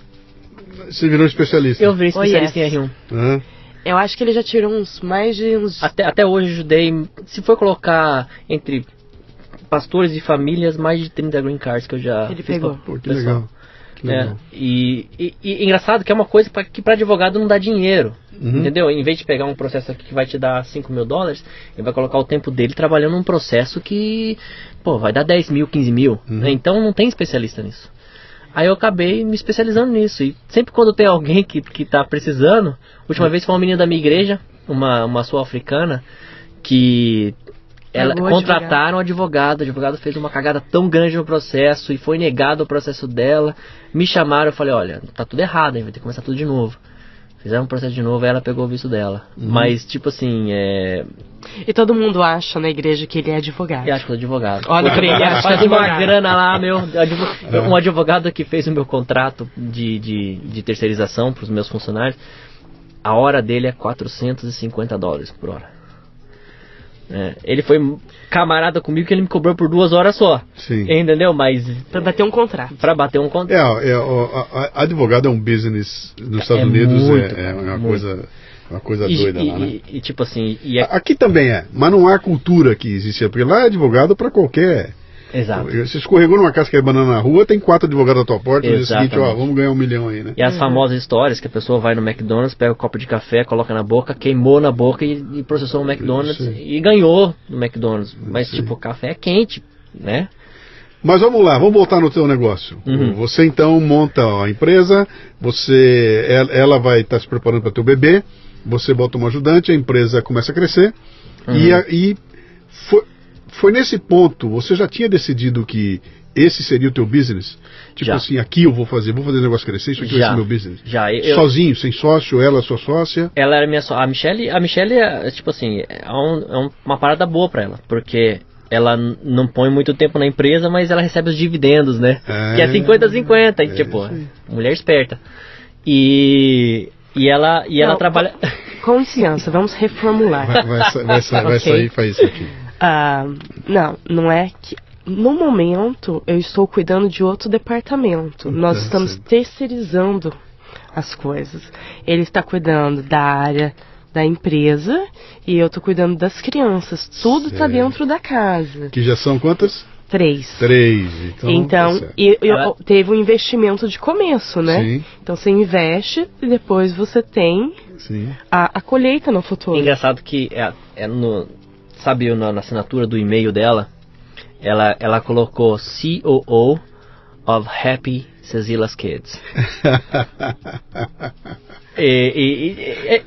Você virou especialista? Eu virei especialista em R1. Eu acho que ele já tirou mais de uns... Até hoje eu ajudei, se for colocar entre pastores e famílias, mais de 30 green cards que eu já ele fiz. Pegou. Pô, que legal. E engraçado que é uma coisa que para advogado não dá dinheiro, entendeu? Em vez de pegar um processo aqui que vai te dar $5 mil, ele vai colocar o tempo dele trabalhando num processo que, vai dar 10 mil, 15 mil, né? Então não tem especialista nisso. Aí eu acabei me especializando nisso, e sempre quando tem alguém que tá precisando, última vez foi uma menina da minha igreja, uma sul-africana, que... contrataram um advogado, o advogado fez uma cagada tão grande no processo e foi negado o processo dela. Me chamaram, eu falei, olha, tá tudo errado, hein, vai ter que começar tudo de novo. Fizeram um processo de novo, aí ela pegou o visto dela. Mas, tipo assim, E todo mundo acha na igreja que ele é advogado. Eu acho que é advogado. Olha pra ele, acho que é faz uma advogado. grana lá, um advogado que fez o meu contrato de terceirização pros meus funcionários, a hora dele é $450 por hora. Ele foi camarada comigo que ele me cobrou por 2 horas só. Sim. Entendeu? Mas Pra bater um contrato. Pra bater um contrato. Advogado é um business nos Estados Unidos, uma coisa doida lá, né? E tipo assim... Aqui também mas não há cultura que existe, porque lá é advogado pra qualquer... Exato. Você escorregou numa casca de banana na rua, tem 4 advogados à tua porta, e diz o seguinte, vamos ganhar $1 milhão aí, né? E as famosas histórias que a pessoa vai no McDonald's, pega um copo de café, coloca na boca, queimou na boca e processou o McDonald's e ganhou no McDonald's. Mas tipo, o café é quente, né? Mas vamos lá, vamos voltar no teu negócio. Você então monta a empresa, ela vai estar se preparando para teu bebê, você bota um ajudante, a empresa começa a crescer e foi nesse ponto, você já tinha decidido que esse seria o teu business? Tipo assim, aqui eu vou fazer o negócio crescer, isso aqui vai ser meu business. Sozinho, sem sócio, ela é sua sócia? Ela era minha sócia. A Michelle é, tipo assim, uma parada boa pra ela, porque ela não põe muito tempo na empresa, mas ela recebe os dividendos, né? Que é 50-50, tipo, mulher esperta. E ela trabalha... Com licença, vamos reformular. Vai sair, faz isso aqui. Não é que... No momento, eu estou cuidando de outro departamento. Nós estamos terceirizando as coisas. Ele está cuidando da área da empresa e eu estou cuidando das crianças. Tudo está dentro da casa. Que já são quantas? 3. Então teve um investimento de começo, né? Sim. Então você investe e depois você tem a colheita no futuro. É engraçado que sabe, na assinatura do e-mail dela, ela colocou COO of Happy Cecila's Kids.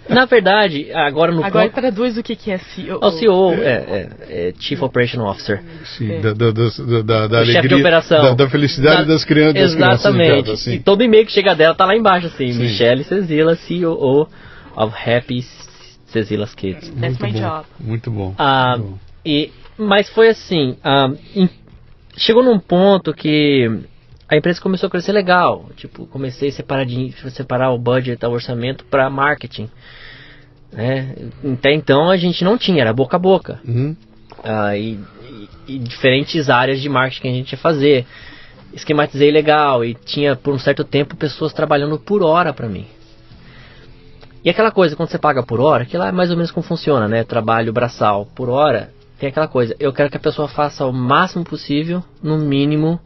Na verdade, agora traduz o que é COO. O COO é Chief Operation Officer. Sim, da alegria, chefe de operação. Da felicidade das crianças. Exatamente. Assim. E todo e-mail que chega dela tá lá embaixo, assim. Michelle Cecila, COO of Happy Cecila's Kids. That's my job. Muito bom. Mas foi assim, chegou num ponto que a empresa começou a crescer legal. Tipo, comecei a separar o budget, o orçamento para marketing. Até então a gente não tinha, era boca a boca. E diferentes áreas de marketing que a gente ia fazer. Esquematizei legal e tinha por um certo tempo pessoas trabalhando por hora para mim. E aquela coisa, quando você paga por hora, que lá é mais ou menos como funciona, né? Trabalho braçal por hora, tem aquela coisa, eu quero que a pessoa faça o máximo possível, no mínimo,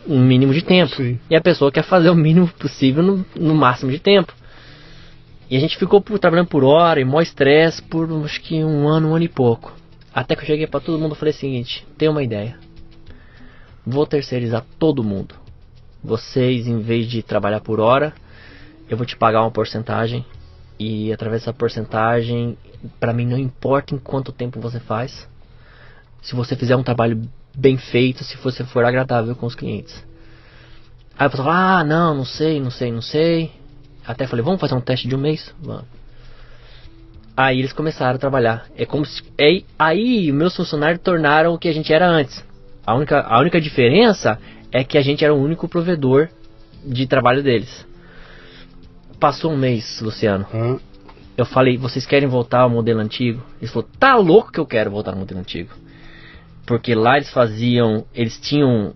um mínimo de tempo. Sim. E a pessoa quer fazer o mínimo possível no máximo de tempo. E a gente ficou trabalhando por hora, e maior estresse, por acho que um ano e pouco. Até que eu cheguei pra todo mundo e falei o seguinte, tenho uma ideia. Vou terceirizar todo mundo. Vocês, em vez de trabalhar por hora, eu vou te pagar uma porcentagem. E através dessa porcentagem, pra mim não importa em quanto tempo você faz. Se você fizer um trabalho bem feito, se você for agradável com os clientes. Aí a pessoa fala, não sei. Até falei, vamos fazer um teste de 1 mês? Vamos. Aí eles começaram a trabalhar. Aí meus funcionários tornaram o que a gente era antes. A única diferença é que a gente era o único provedor de trabalho deles. Passou 1 mês, Luciano. Eu falei, vocês querem voltar ao modelo antigo? Eles falaram, tá louco que eu quero voltar ao modelo antigo. Porque lá eles tinham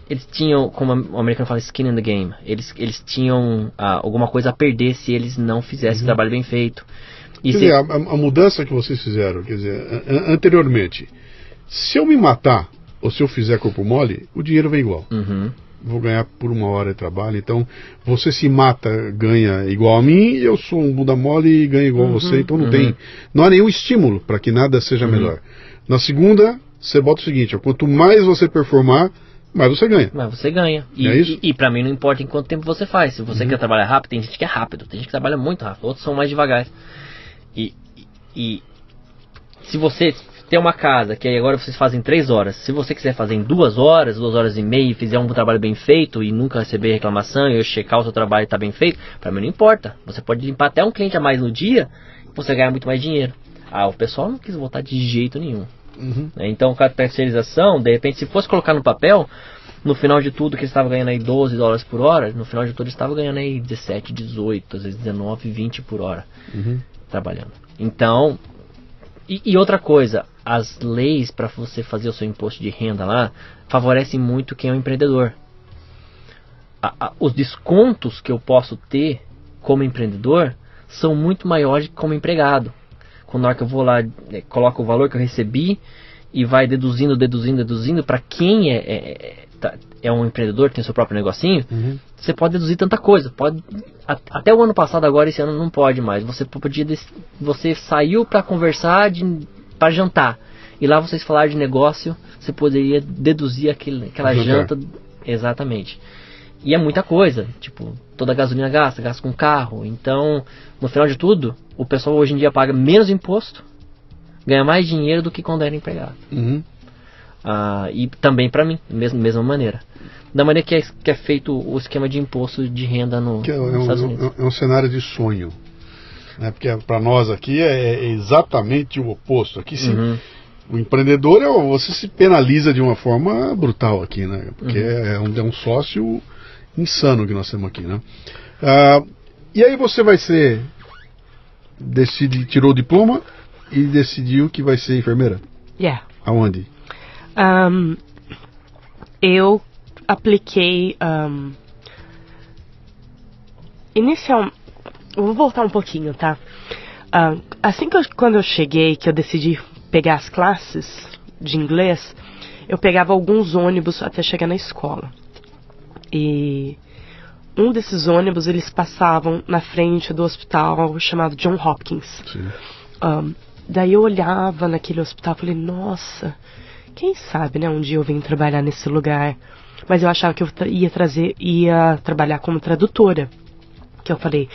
eles tinham, como o americano fala, skin in the game. Eles tinham alguma coisa a perder se eles não fizessem o trabalho bem feito. Quer dizer, a mudança que vocês fizeram, quer dizer, anteriormente, se eu me matar ou se eu fizer corpo mole, o dinheiro vem igual. Vou ganhar por 1 hora de trabalho. Então, você se mata, ganha igual a mim, eu sou um bunda mole e ganho igual a você. Então não há nenhum estímulo para que nada seja melhor. Na segunda, você bota o seguinte, quanto mais você performar, mais você ganha. Mas você ganha. E pra mim não importa em quanto tempo você faz. Se você quer trabalhar rápido, tem gente que é rápido, tem gente que trabalha muito rápido, outros são mais devagar. E se você tem uma casa que agora vocês fazem 3 horas, se você quiser fazer em 2 horas, 2 horas e meia, e fizer um trabalho bem feito e nunca receber reclamação e eu checar o seu trabalho e tá bem feito, pra mim não importa. Você pode limpar até um cliente a mais no dia e você ganha muito mais dinheiro. O pessoal não quis voltar de jeito nenhum. Então, com a terceirização, de repente, se fosse colocar no papel, no final de tudo que eles estavam ganhando aí $12 por hora, no final de tudo eles estavam ganhando aí 17, 18, às vezes 19, 20 por hora trabalhando. Então, e outra coisa, as leis para você fazer o seu imposto de renda lá favorecem muito quem é um empreendedor. Os descontos que eu posso ter como empreendedor são muito maiores que como empregado. Quando na hora que eu vou lá, coloco o valor que eu recebi e vai deduzindo para quem é um empreendedor, tem seu próprio negocinho, você pode deduzir tanta coisa. Até o ano passado, agora esse ano não pode mais. Você saiu para conversar, para jantar, e lá vocês falaram de negócio, você poderia deduzir aquela janta. Exatamente. E é muita coisa, tipo, toda a gasolina gasta com carro. Então, no final de tudo, o pessoal hoje em dia paga menos imposto, ganha mais dinheiro do que quando era empregado. E também para mim, mesma maneira. Da maneira que é feito o esquema de imposto de renda nos Estados Unidos. É um cenário de sonho, né? Porque para nós aqui é exatamente o oposto. Aqui o empreendedor, você se penaliza de uma forma brutal aqui, né? Porque é um sócio insano que nós temos aqui, né? E aí você tirou o diploma e decidiu que vai ser enfermeira? Yeah. Aonde? Eu apliquei vou voltar um pouquinho, tá? Quando eu cheguei, que eu decidi pegar as classes de inglês, eu pegava alguns ônibus até chegar na escola. E um desses ônibus, eles passavam na frente do hospital chamado John Hopkins. Daí eu olhava naquele hospital e falei, nossa, quem sabe, né, um dia eu venho trabalhar nesse lugar. Mas eu achava que eu ia trabalhar como tradutora. Que eu falei,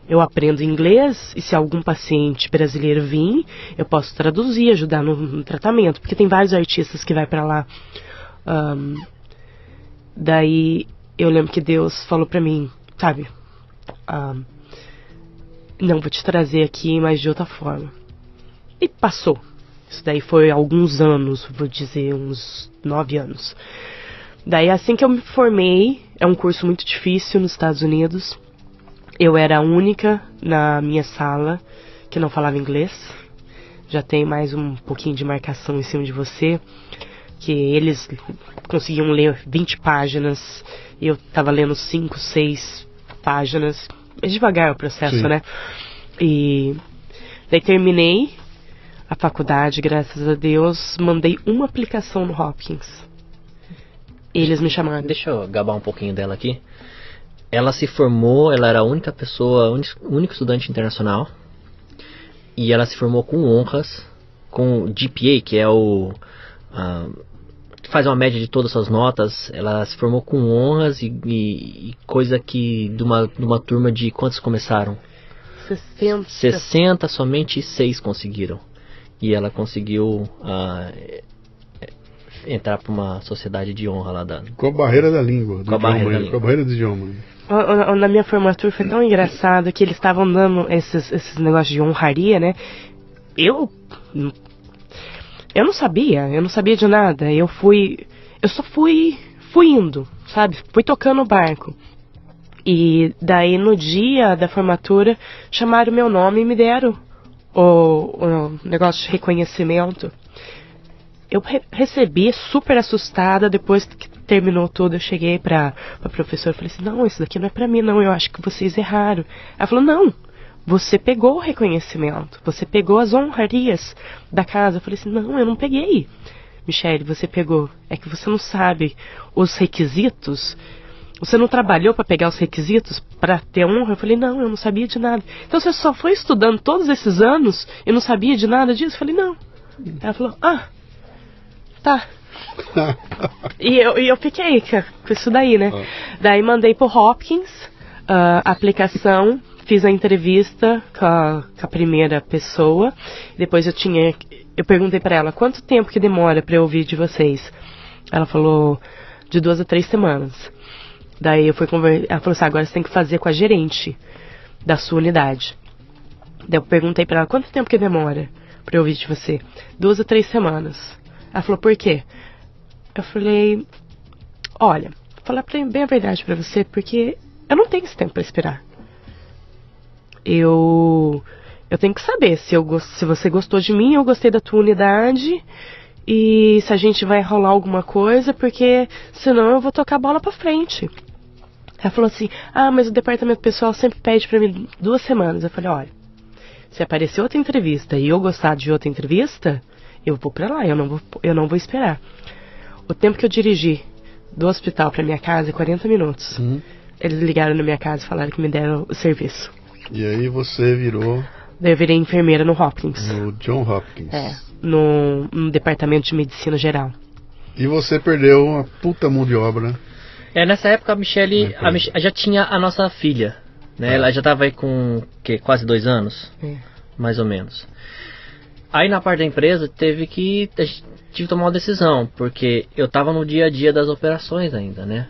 eu aprendo inglês e se algum paciente brasileiro vir, eu posso traduzir, ajudar no tratamento. Porque tem vários artistas que vai pra lá. Daí eu lembro que Deus falou pra mim, sabe, não, vou te trazer aqui, mas de outra forma. E passou. Isso daí foi alguns anos, vou dizer uns 9 anos. Daí assim que eu me formei, é um curso muito difícil nos Estados Unidos. Eu era a única na minha sala que não falava inglês. Já tem mais um pouquinho de marcação em cima de você. Que eles conseguiam ler 20 páginas e eu tava lendo 5, 6 páginas. É devagar o processo, sim, né? E daí terminei a faculdade, graças a Deus, mandei uma aplicação no Hopkins. Eles me chamaram. Deixa eu gabar um pouquinho dela aqui. Ela se formou, ela era a única pessoa, único estudante internacional. E ela se formou com honras, com GPA, que é faz uma média de todas as suas notas. Ela se formou com honras e coisa que de uma turma de quantos começaram? 60, somente 6 conseguiram. E ela conseguiu entrar para uma sociedade de honra lá da... Com a barreira da língua. Com a barreira do idioma. Na minha formatura foi tão engraçado que eles estavam dando esses negócios de honraria, né? Eu não sabia de nada. Eu só fui indo, sabe? Fui tocando o barco. E daí no dia da formatura chamaram meu nome e me deram o negócio de reconhecimento. Eu recebi super assustada. Depois que terminou tudo, eu cheguei pra professora e falei assim, não, isso daqui não é pra mim, não, eu acho que vocês erraram. Ela falou, não, você pegou o reconhecimento, você pegou as honrarias da casa. Eu falei assim, não, eu não peguei. Michele, você pegou, é que você não sabe os requisitos, você não trabalhou para pegar os requisitos para ter honra? Eu falei, não, eu não sabia de nada. Então você só foi estudando todos esses anos e não sabia de nada disso? Eu falei, não. Ela falou, tá. e eu fiquei com isso daí, né? Daí mandei pro Hopkins a aplicação, fiz a entrevista com a primeira pessoa. Depois eu perguntei para ela, quanto tempo que demora para eu ouvir de vocês? Ela falou, de 2 a 3 semanas. Daí eu fui conversar, ela falou assim, agora você tem que fazer com a gerente da sua unidade. Daí eu perguntei para ela, quanto tempo que demora para eu ouvir de você? 2 a 3 semanas. Ela falou, por quê? Eu falei, olha, vou falar bem a verdade para você, porque eu não tenho esse tempo para esperar. Eu tenho que saber se você gostou de mim, eu gostei da tua unidade, e se a gente vai rolar alguma coisa, porque senão eu vou tocar a bola pra frente. Ela falou assim, mas o departamento pessoal sempre pede pra mim 2 semanas. Eu falei, olha, se aparecer outra entrevista e eu gostar de outra entrevista, eu vou pra lá, eu não vou esperar. O tempo que eu dirigi do hospital pra minha casa é 40 minutos. Eles ligaram na minha casa e falaram que me deram o serviço. E aí você virou... Daí eu virei enfermeira no Hopkins. No John Hopkins. No departamento de medicina geral. E você perdeu uma puta mão de obra. Nessa época a Michele já tinha a nossa filha, né? Ela já tava aí com quase 2 anos, mais ou menos. Aí na parte da empresa tive que tomar uma decisão, porque eu tava no dia a dia das operações ainda, né?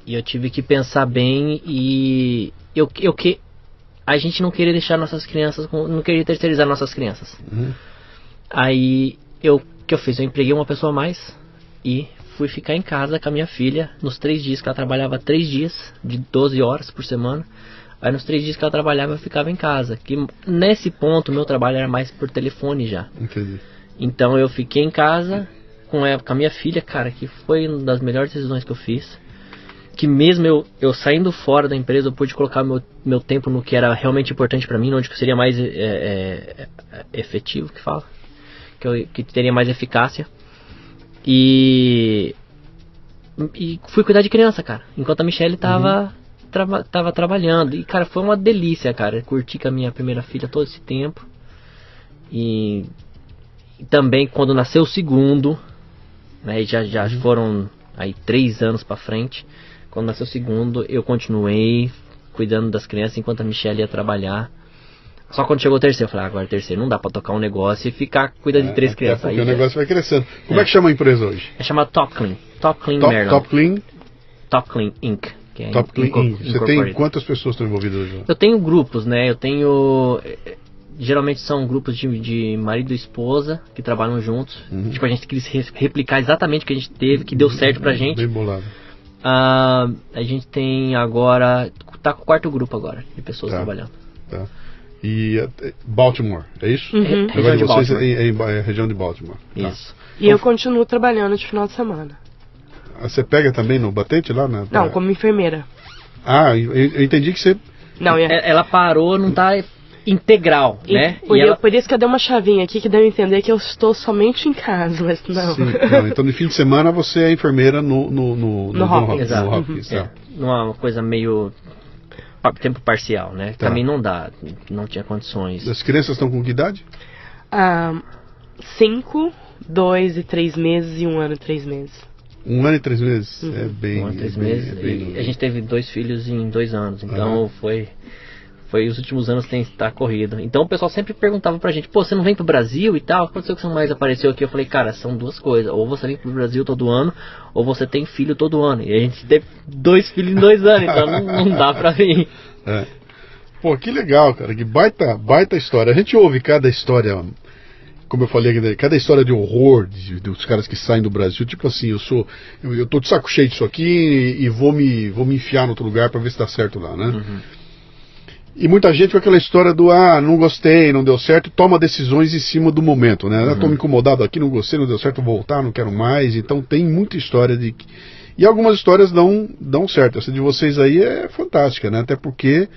E eu tive que pensar bem e a gente não queria deixar nossas crianças, não queria terceirizar nossas crianças. Aí eu fiz? Eu empreguei uma pessoa a mais e fui ficar em casa com a minha filha nos 3 dias que ela trabalhava, 3 dias de 12 horas por semana. Aí nos 3 dias que ela trabalhava eu ficava em casa. Que nesse ponto meu trabalho era mais por telefone já. Entendi. Então eu fiquei em casa com a minha filha, cara, que foi uma das melhores decisões que eu fiz. Que mesmo eu saindo fora da empresa, eu pude colocar meu tempo no que era realmente importante pra mim, onde que seria mais efetivo, que fala, que teria mais eficácia. E fui cuidar de criança, cara, enquanto a Michele tava trabalhando. E, cara, foi uma delícia, cara, curti com a minha primeira filha todo esse tempo. E também quando nasceu o segundo, né, já foram aí 3 anos pra frente. Quando nasceu o segundo, eu continuei cuidando das crianças enquanto a Michelle ia trabalhar. Só quando chegou o terceiro, eu falei, agora o terceiro não dá pra tocar um negócio e ficar cuidando de 3 crianças. Porque aí, o negócio vai crescendo. Como é que chama a empresa hoje? É chamada Top Clean. Top Clean Maryland. Top Clean Inc. Que é Top Clean Inc. Você tem quantas pessoas estão envolvidas hoje? Eu tenho grupos, né? Eu tenho... Geralmente são grupos de marido e esposa que trabalham juntos. Tipo, a gente quis replicar exatamente o que a gente teve, que deu certo pra gente. Bem bolado. A gente tem agora... Tá com o 4º grupo agora, de pessoas trabalhando. Tá. E Baltimore, é isso? Região de Baltimore. É região de Baltimore. Isso. Tá. E eu continuo trabalhando de final de semana. Você pega também no batente lá? Não, como enfermeira. Eu entendi que você... Não, ela parou, não tá... integral, né? Por isso que eu dei uma chavinha aqui que deu a entender que eu estou somente em casa, mas não. Sim, não, então no fim de semana você é enfermeira no Hopkins. Hopkins, numa coisa meio tempo parcial, né? Também não dá, não tinha condições. As crianças estão com que idade? 5, 2 e 3 meses e 1 ano e 3 meses. 1 ano e 3 meses? É bem... 1 ano e 3 meses. A gente teve 2 filhos em 2 anos, então foi os últimos anos tem estar corrido. Então o pessoal sempre perguntava pra gente, você não vem pro Brasil e tal? O que aconteceu que você mais apareceu aqui? Eu falei, cara, são 2 coisas. Ou você vem pro Brasil todo ano, ou você tem filho todo ano. E a gente teve 2 filhos em 2 anos, então não dá pra vir. Pô, que legal, cara. Que baita história. A gente ouve cada história, como eu falei, cada história de horror dos caras que saem do Brasil. Tipo assim, eu tô de saco cheio disso aqui e vou me enfiar em outro lugar pra ver se dá certo lá, né? E muita gente com aquela história do não gostei, não deu certo, toma decisões em cima do momento, né? Estou me incomodado aqui, não gostei, não deu certo, vou voltar, não quero mais. Então tem muita história de... E algumas histórias dão certo. Essa de vocês aí é fantástica, né? Até porque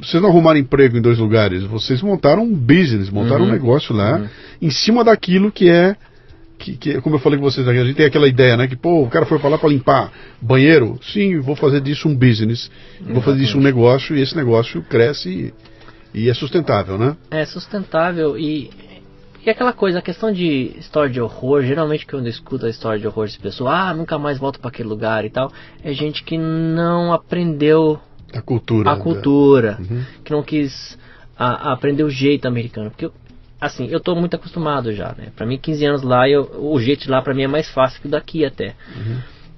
vocês não arrumaram emprego em 2 lugares, vocês montaram um business, montaram um negócio lá, em cima daquilo que é... Que, como eu falei com vocês aqui, a gente tem aquela ideia, né? Que, o cara foi falar para limpar banheiro. Sim, vou fazer disso um business. Vou fazer disso um negócio, e esse negócio cresce e é sustentável, né? É sustentável e aquela coisa, a questão de história de horror, geralmente quando eu escuto a história de horror de pessoa, nunca mais volto para aquele lugar e tal, é gente que não aprendeu a cultura, que não quis aprender o jeito americano. Porque assim, eu tô muito acostumado já, né? Pra mim, 15 anos lá, o jeito de lá pra mim é mais fácil que o daqui até.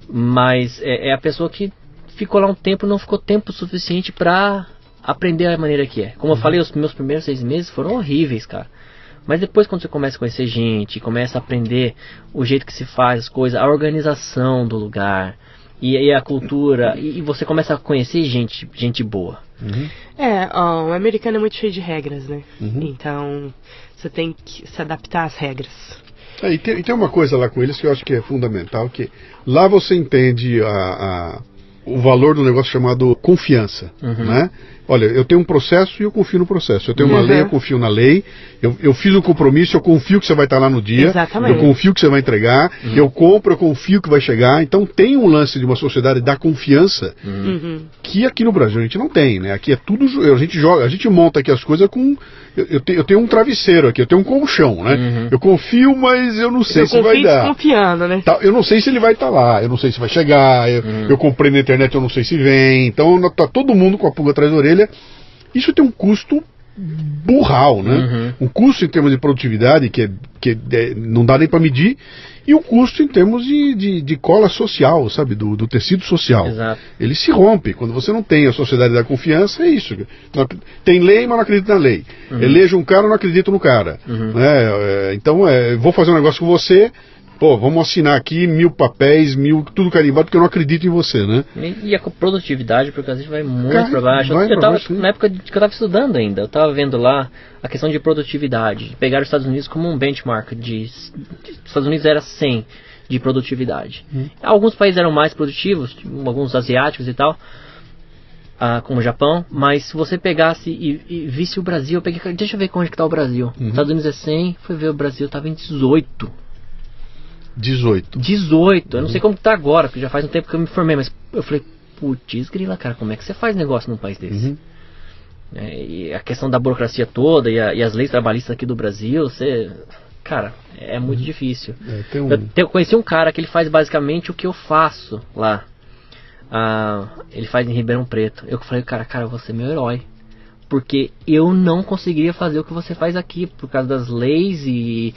Mas é a pessoa que ficou lá um tempo e não ficou tempo suficiente pra aprender a maneira que é. Como eu falei, os meus primeiros 6 meses foram horríveis, cara. Mas depois, quando você começa a conhecer gente, começa a aprender o jeito que se faz as coisas, a organização do lugar e a cultura, e você começa a conhecer gente boa. O americano é muito cheio de regras, né? Então, você tem que se adaptar às regras. E tem uma coisa lá com eles que eu acho que é fundamental, que lá você entende o valor do negócio chamado confiança, né? Olha, eu tenho um processo e eu confio no processo. Eu tenho uma lei, eu confio na lei. Eu fiz um compromisso, eu confio que você vai estar lá no dia. Exatamente. Eu confio que você vai entregar. Eu compro, eu confio que vai chegar. Então tem um lance de uma sociedade da confiança que aqui no Brasil a gente não tem, né? Aqui é tudo... A gente joga, a gente monta aqui as coisas com... Eu tenho um travesseiro aqui, eu tenho um colchão, né? Eu confio, mas eu não sei se vai dar. Desconfiando, né? Eu não sei se ele vai estar lá, eu não sei se vai chegar, eu comprei na internet, eu não sei se vem. Então tá todo mundo com a pulga atrás da orelha. Isso tem um custo burral, né? Um custo em termos de produtividade que não dá nem para medir, e um custo em termos de cola social, sabe? Do tecido social. Exato. Ele se rompe. Quando você não tem a sociedade da confiança, é isso. Tem lei, mas não acredito na lei. Elejo um cara, não acredito no cara. Então, vou fazer um negócio com você. Vamos assinar aqui 1000 papéis, 1000, tudo carimbado, porque eu não acredito em você, né? E a produtividade, porque às vezes vai muito para baixo. Na época que eu estava estudando ainda, eu estava vendo lá a questão de produtividade. Pegaram os Estados Unidos como um benchmark. Os Estados Unidos era 100 de produtividade. Alguns países eram mais produtivos, alguns asiáticos e tal, como o Japão, mas se você pegasse e visse o Brasil, deixa eu ver onde que está o Brasil. Os Estados Unidos é 100, fui ver o Brasil, estava em 18. 18. Eu não sei como tá agora, porque já faz um tempo que eu me formei, mas eu falei, putz, grila, cara, como é que você faz negócio num país desse? E a questão da burocracia toda e as leis trabalhistas aqui do Brasil, cara, é muito difícil. Eu conheci um cara que ele faz basicamente o que eu faço lá. Ele faz em Ribeirão Preto. Eu falei, cara, você é meu herói. Porque eu não conseguiria fazer o que você faz aqui, por causa das leis e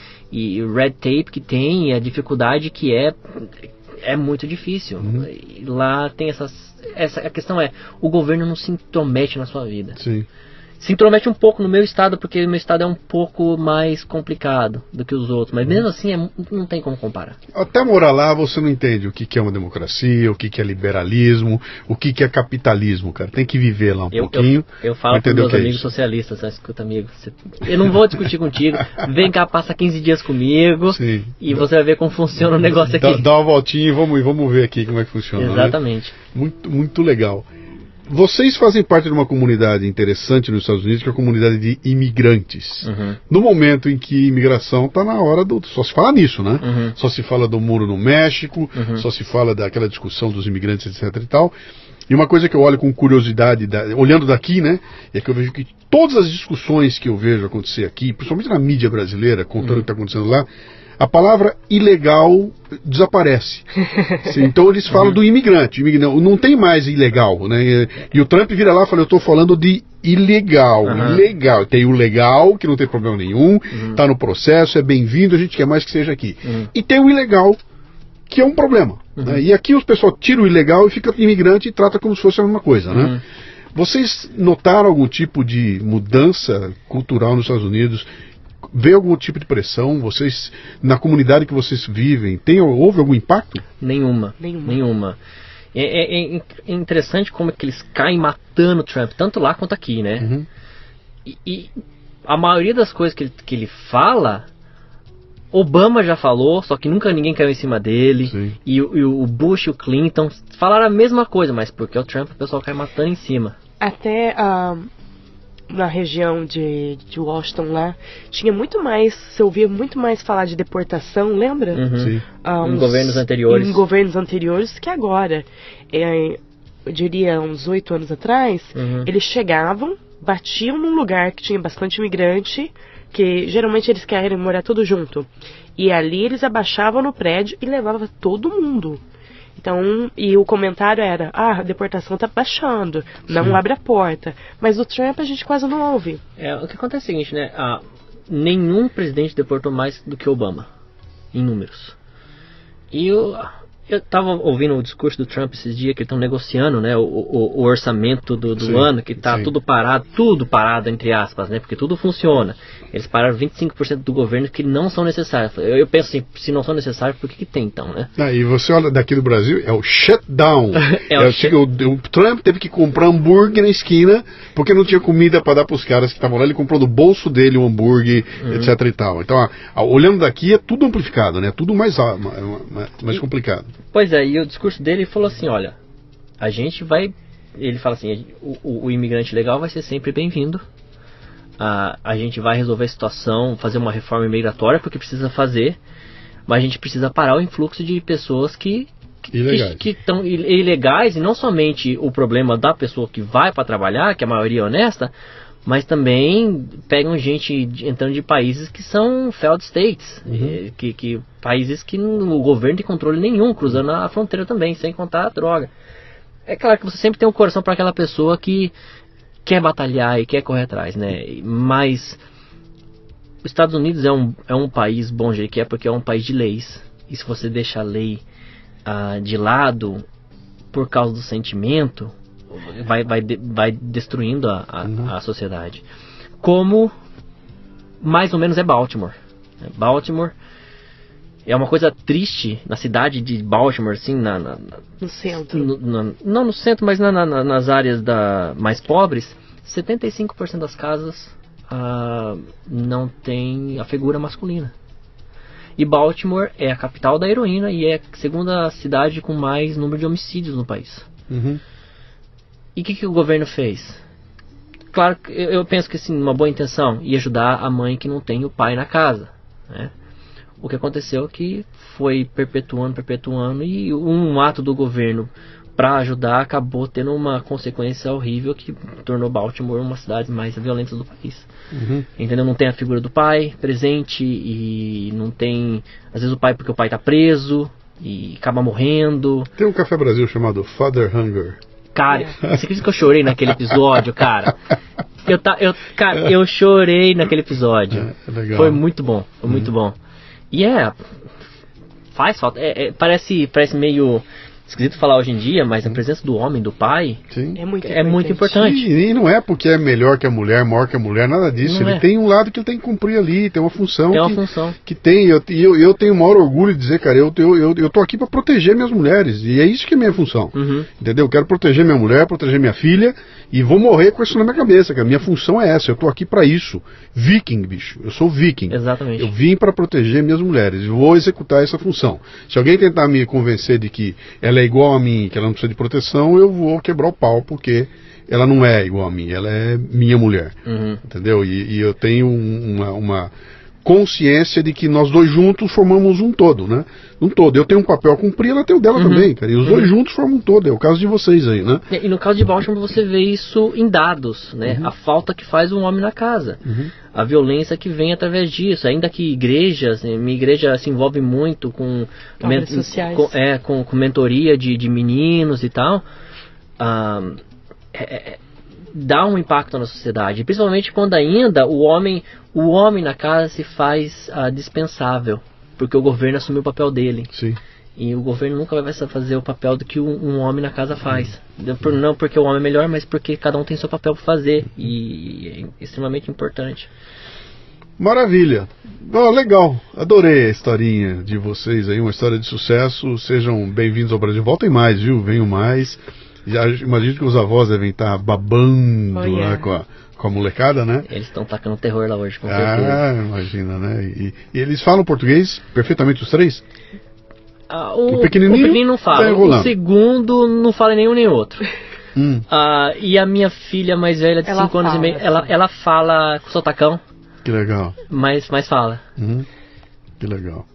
red tape que tem, e a dificuldade que é muito difícil. E lá tem a questão o governo não se intromete na sua vida. Sim. Se intromete um pouco no meu estado, porque o meu estado é um pouco mais complicado do que os outros, mas mesmo assim não tem como comparar. Até morar lá você não entende o que é uma democracia, o que é liberalismo, o que é capitalismo, cara. Tem que viver lá um pouquinho. Eu falo para meus amigos socialistas, escuta amigo, eu não vou discutir contigo, vem cá, passa 15 dias comigo. Sim. E você vai ver como funciona o negócio aqui. Dá uma voltinha e vamos ver aqui como é que funciona. Exatamente. Né? Muito, muito legal. Vocês fazem parte de uma comunidade interessante nos Estados Unidos, que é a comunidade de imigrantes. No momento em que imigração está na hora só se fala nisso, né? Só se fala do muro no México, só se fala daquela discussão dos imigrantes, etc e tal. E uma coisa que eu olho com curiosidade, olhando daqui, né? É que eu vejo que todas as discussões que eu vejo acontecer aqui, principalmente na mídia brasileira, contando o que está acontecendo lá, a palavra ilegal desaparece. Então eles falam do imigrante. Não tem mais ilegal, né? E o Trump vira lá e fala, eu estou falando de ilegal. Ilegal. Tem o legal, que não tem problema nenhum, está no processo, é bem-vindo, a gente quer mais que seja aqui. E tem o ilegal, que é um problema. Né? E aqui os pessoal tira o ilegal e fica imigrante e trata como se fosse a mesma coisa, né? Vocês notaram algum tipo de mudança cultural nos Estados Unidos? Vê algum tipo de pressão? Vocês, na comunidade que vocês vivem, houve algum impacto? Nenhuma. É interessante como é que eles caem matando o Trump, tanto lá quanto aqui, né? E a maioria das coisas que ele fala, Obama já falou, só que nunca ninguém caiu em cima dele. E o Bush e o Clinton falaram a mesma coisa, mas porque o Trump o pessoal cai matando em cima. Até na região de Washington lá, tinha muito mais, você ouvia muito mais falar de deportação, lembra? Sim. Em governos anteriores. Em governos anteriores que agora. Eu diria uns 8 anos atrás, eles chegavam, batiam num lugar que tinha bastante imigrante, que geralmente eles querem morar tudo junto. E ali eles abaixavam no prédio e levavam todo mundo. Então, e o comentário era, a deportação tá baixando, não abre a porta. Mas o Trump a gente quase não ouve. O que acontece é o seguinte, né? Nenhum presidente deportou mais do que Obama, em números. E eu tava ouvindo o discurso do Trump esses dias, que eles estão negociando, né, o orçamento do ano, que tá tudo parado, entre aspas, né, porque tudo funciona. Eles pararam 25% do governo que não são necessários. Eu penso assim, se não são necessários, por que tem então, né? E você olha daqui do Brasil, é o shutdown. O Trump teve que comprar hambúrguer na esquina, porque não tinha comida para dar para os caras que estavam lá, ele comprou do bolso dele um hambúrguer, etc e tal. Então, olhando daqui, é tudo amplificado, né, tudo mais complicado. Pois é, e o discurso dele falou assim, olha, a gente vai... Ele fala assim, o imigrante legal vai ser sempre bem-vindo. A gente vai resolver a situação, fazer uma reforma migratória, porque precisa fazer. Mas a gente precisa parar o influxo de pessoas que estão ilegais. E não somente o problema da pessoa que vai para trabalhar, que a maioria é honesta, mas também pegam gente entrando de países que são failed states, que países que o governo tem controle nenhum, cruzando a fronteira também, sem contar a droga. É claro que você sempre tem um coração para aquela pessoa que quer batalhar e quer correr atrás, né? Mas os Estados Unidos é um país bom jeito que é, porque é um país de leis. E se você deixa a lei de lado por causa do sentimento, vai destruindo a sociedade. Como mais ou menos é Baltimore. Baltimore é uma coisa triste na cidade de Baltimore, assim, no centro. Não no centro, mas nas áreas mais pobres, 75% das casas não tem a figura masculina. E Baltimore é a capital da heroína e é a segunda cidade com mais número de homicídios no país. E o que o governo fez? Claro que eu penso que, assim, uma boa intenção ia ajudar a mãe que não tem o pai na casa, né? O que aconteceu é que foi perpetuando e um ato do governo para ajudar acabou tendo uma consequência horrível que tornou Baltimore uma das cidades mais violentas do país. Entendeu? Não tem a figura do pai presente e não tem, às vezes, o pai porque o pai tá preso e acaba morrendo. Tem um Café Brasil chamado Father Hunger. Cara, você acredita que eu chorei naquele episódio, cara? Eu chorei naquele episódio. Legal. Foi muito bom, foi muito bom. E faz falta. Parece meio esquisito falar hoje em dia, mas a presença do homem, do pai, é muito importante. E não é porque é melhor que a mulher, maior que a mulher, nada disso. Ele tem um lado que ele tem que cumprir ali, tem uma função. Que tem. Eu tenho o maior orgulho de dizer, cara, eu tô aqui para proteger minhas mulheres. E é isso que é minha função. Entendeu? Eu quero proteger minha mulher, proteger minha filha. E vou morrer com isso na minha cabeça, que a minha função é essa, eu tô aqui pra isso. Viking, bicho, eu sou viking. Exatamente. Eu vim pra proteger minhas mulheres, eu vou executar essa função. Se alguém tentar me convencer de que ela é igual a mim, que ela não precisa de proteção, eu vou quebrar o pau, porque ela não é igual a mim, ela é minha mulher. Entendeu? E eu tenho uma consciência de que nós dois juntos formamos um todo, né? Um todo. Eu tenho um papel a cumprir, ela tem o dela também, cara. E os dois juntos formam um todo. É o caso de vocês aí, né? E no caso de Baltimore você vê isso em dados, né? A falta que faz um homem na casa. A violência que vem através disso. Ainda que igrejas, minha igreja se envolve muito com obras sociais. Com mentoria de meninos e tal. Dá um impacto na sociedade, principalmente quando ainda o homem na casa se faz dispensável, porque o governo assumiu o papel dele. Sim. E o governo nunca vai fazer o papel do que um homem na casa faz. Não porque o homem é melhor, mas porque cada um tem seu papel para fazer, e é extremamente importante. Maravilha. Oh, legal, adorei a historinha de vocês aí, uma história de sucesso. Sejam bem-vindos ao Brasil. Voltem mais, viu? Venham mais. Já imagino que os avós devem estar babando lá com a molecada, né? Eles estão tacando terror lá hoje, com certeza. Ah, imagina, né? E eles falam português perfeitamente, os três? O pequenininho não fala, o segundo não fala nenhum nem outro. E a minha filha mais velha, de 5 anos e meio, ela fala com sotacão. Que legal. Mas fala. Que legal.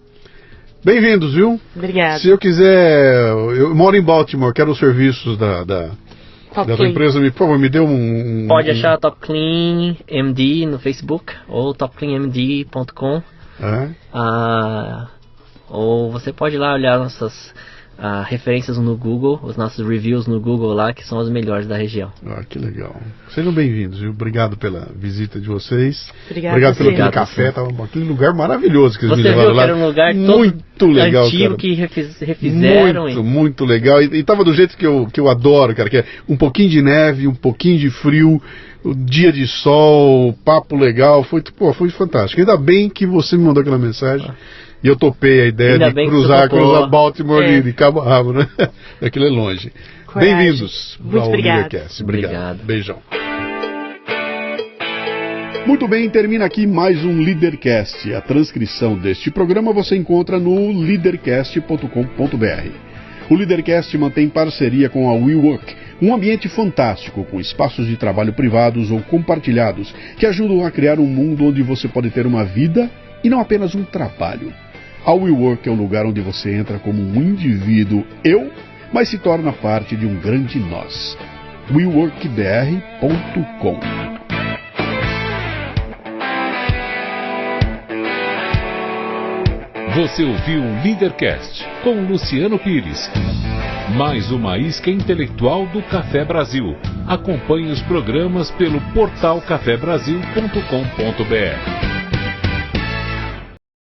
Bem-vindos, viu? Obrigada. Se eu quiser... Eu moro em Baltimore, quero os serviços da tua empresa. Por favor, me dê Pode achar Top Clean MD no Facebook ou topcleanmd.com. Ou você pode ir lá olhar nossas referências no Google, os nossos reviews no Google lá, que são os melhores da região. Que legal. Sejam bem-vindos, viu? Obrigado pela visita de vocês. Obrigado pelo aquele café. Tava aquele lugar maravilhoso que eles me levaram lá. Era um lugar muito legal, antigo, cara. Que refizeram. Muito legal. E tava do jeito que eu adoro, cara, que é um pouquinho de neve, um pouquinho de frio, o dia de sol, papo legal. Foi fantástico. Ainda bem que você me mandou aquela mensagem. E eu topei a ideia de cruzar Baltimore ali de cabo a rabo, né? Aquilo é longe. Bem-vindos ao Leadercast. Obrigado. Beijão. Muito bem, termina aqui mais um Leadercast. A transcrição deste programa você encontra no leadercast.com.br. O Leadercast mantém parceria com a WeWork, um ambiente fantástico com espaços de trabalho privados ou compartilhados que ajudam a criar um mundo onde você pode ter uma vida e não apenas um trabalho. A WeWork é o lugar onde você entra como um indivíduo mas se torna parte de um grande nós. WeWorkBR.com. Você ouviu o Leadercast com Luciano Pires. Mais uma isca intelectual do Café Brasil. Acompanhe os programas pelo portal cafebrasil.com.br.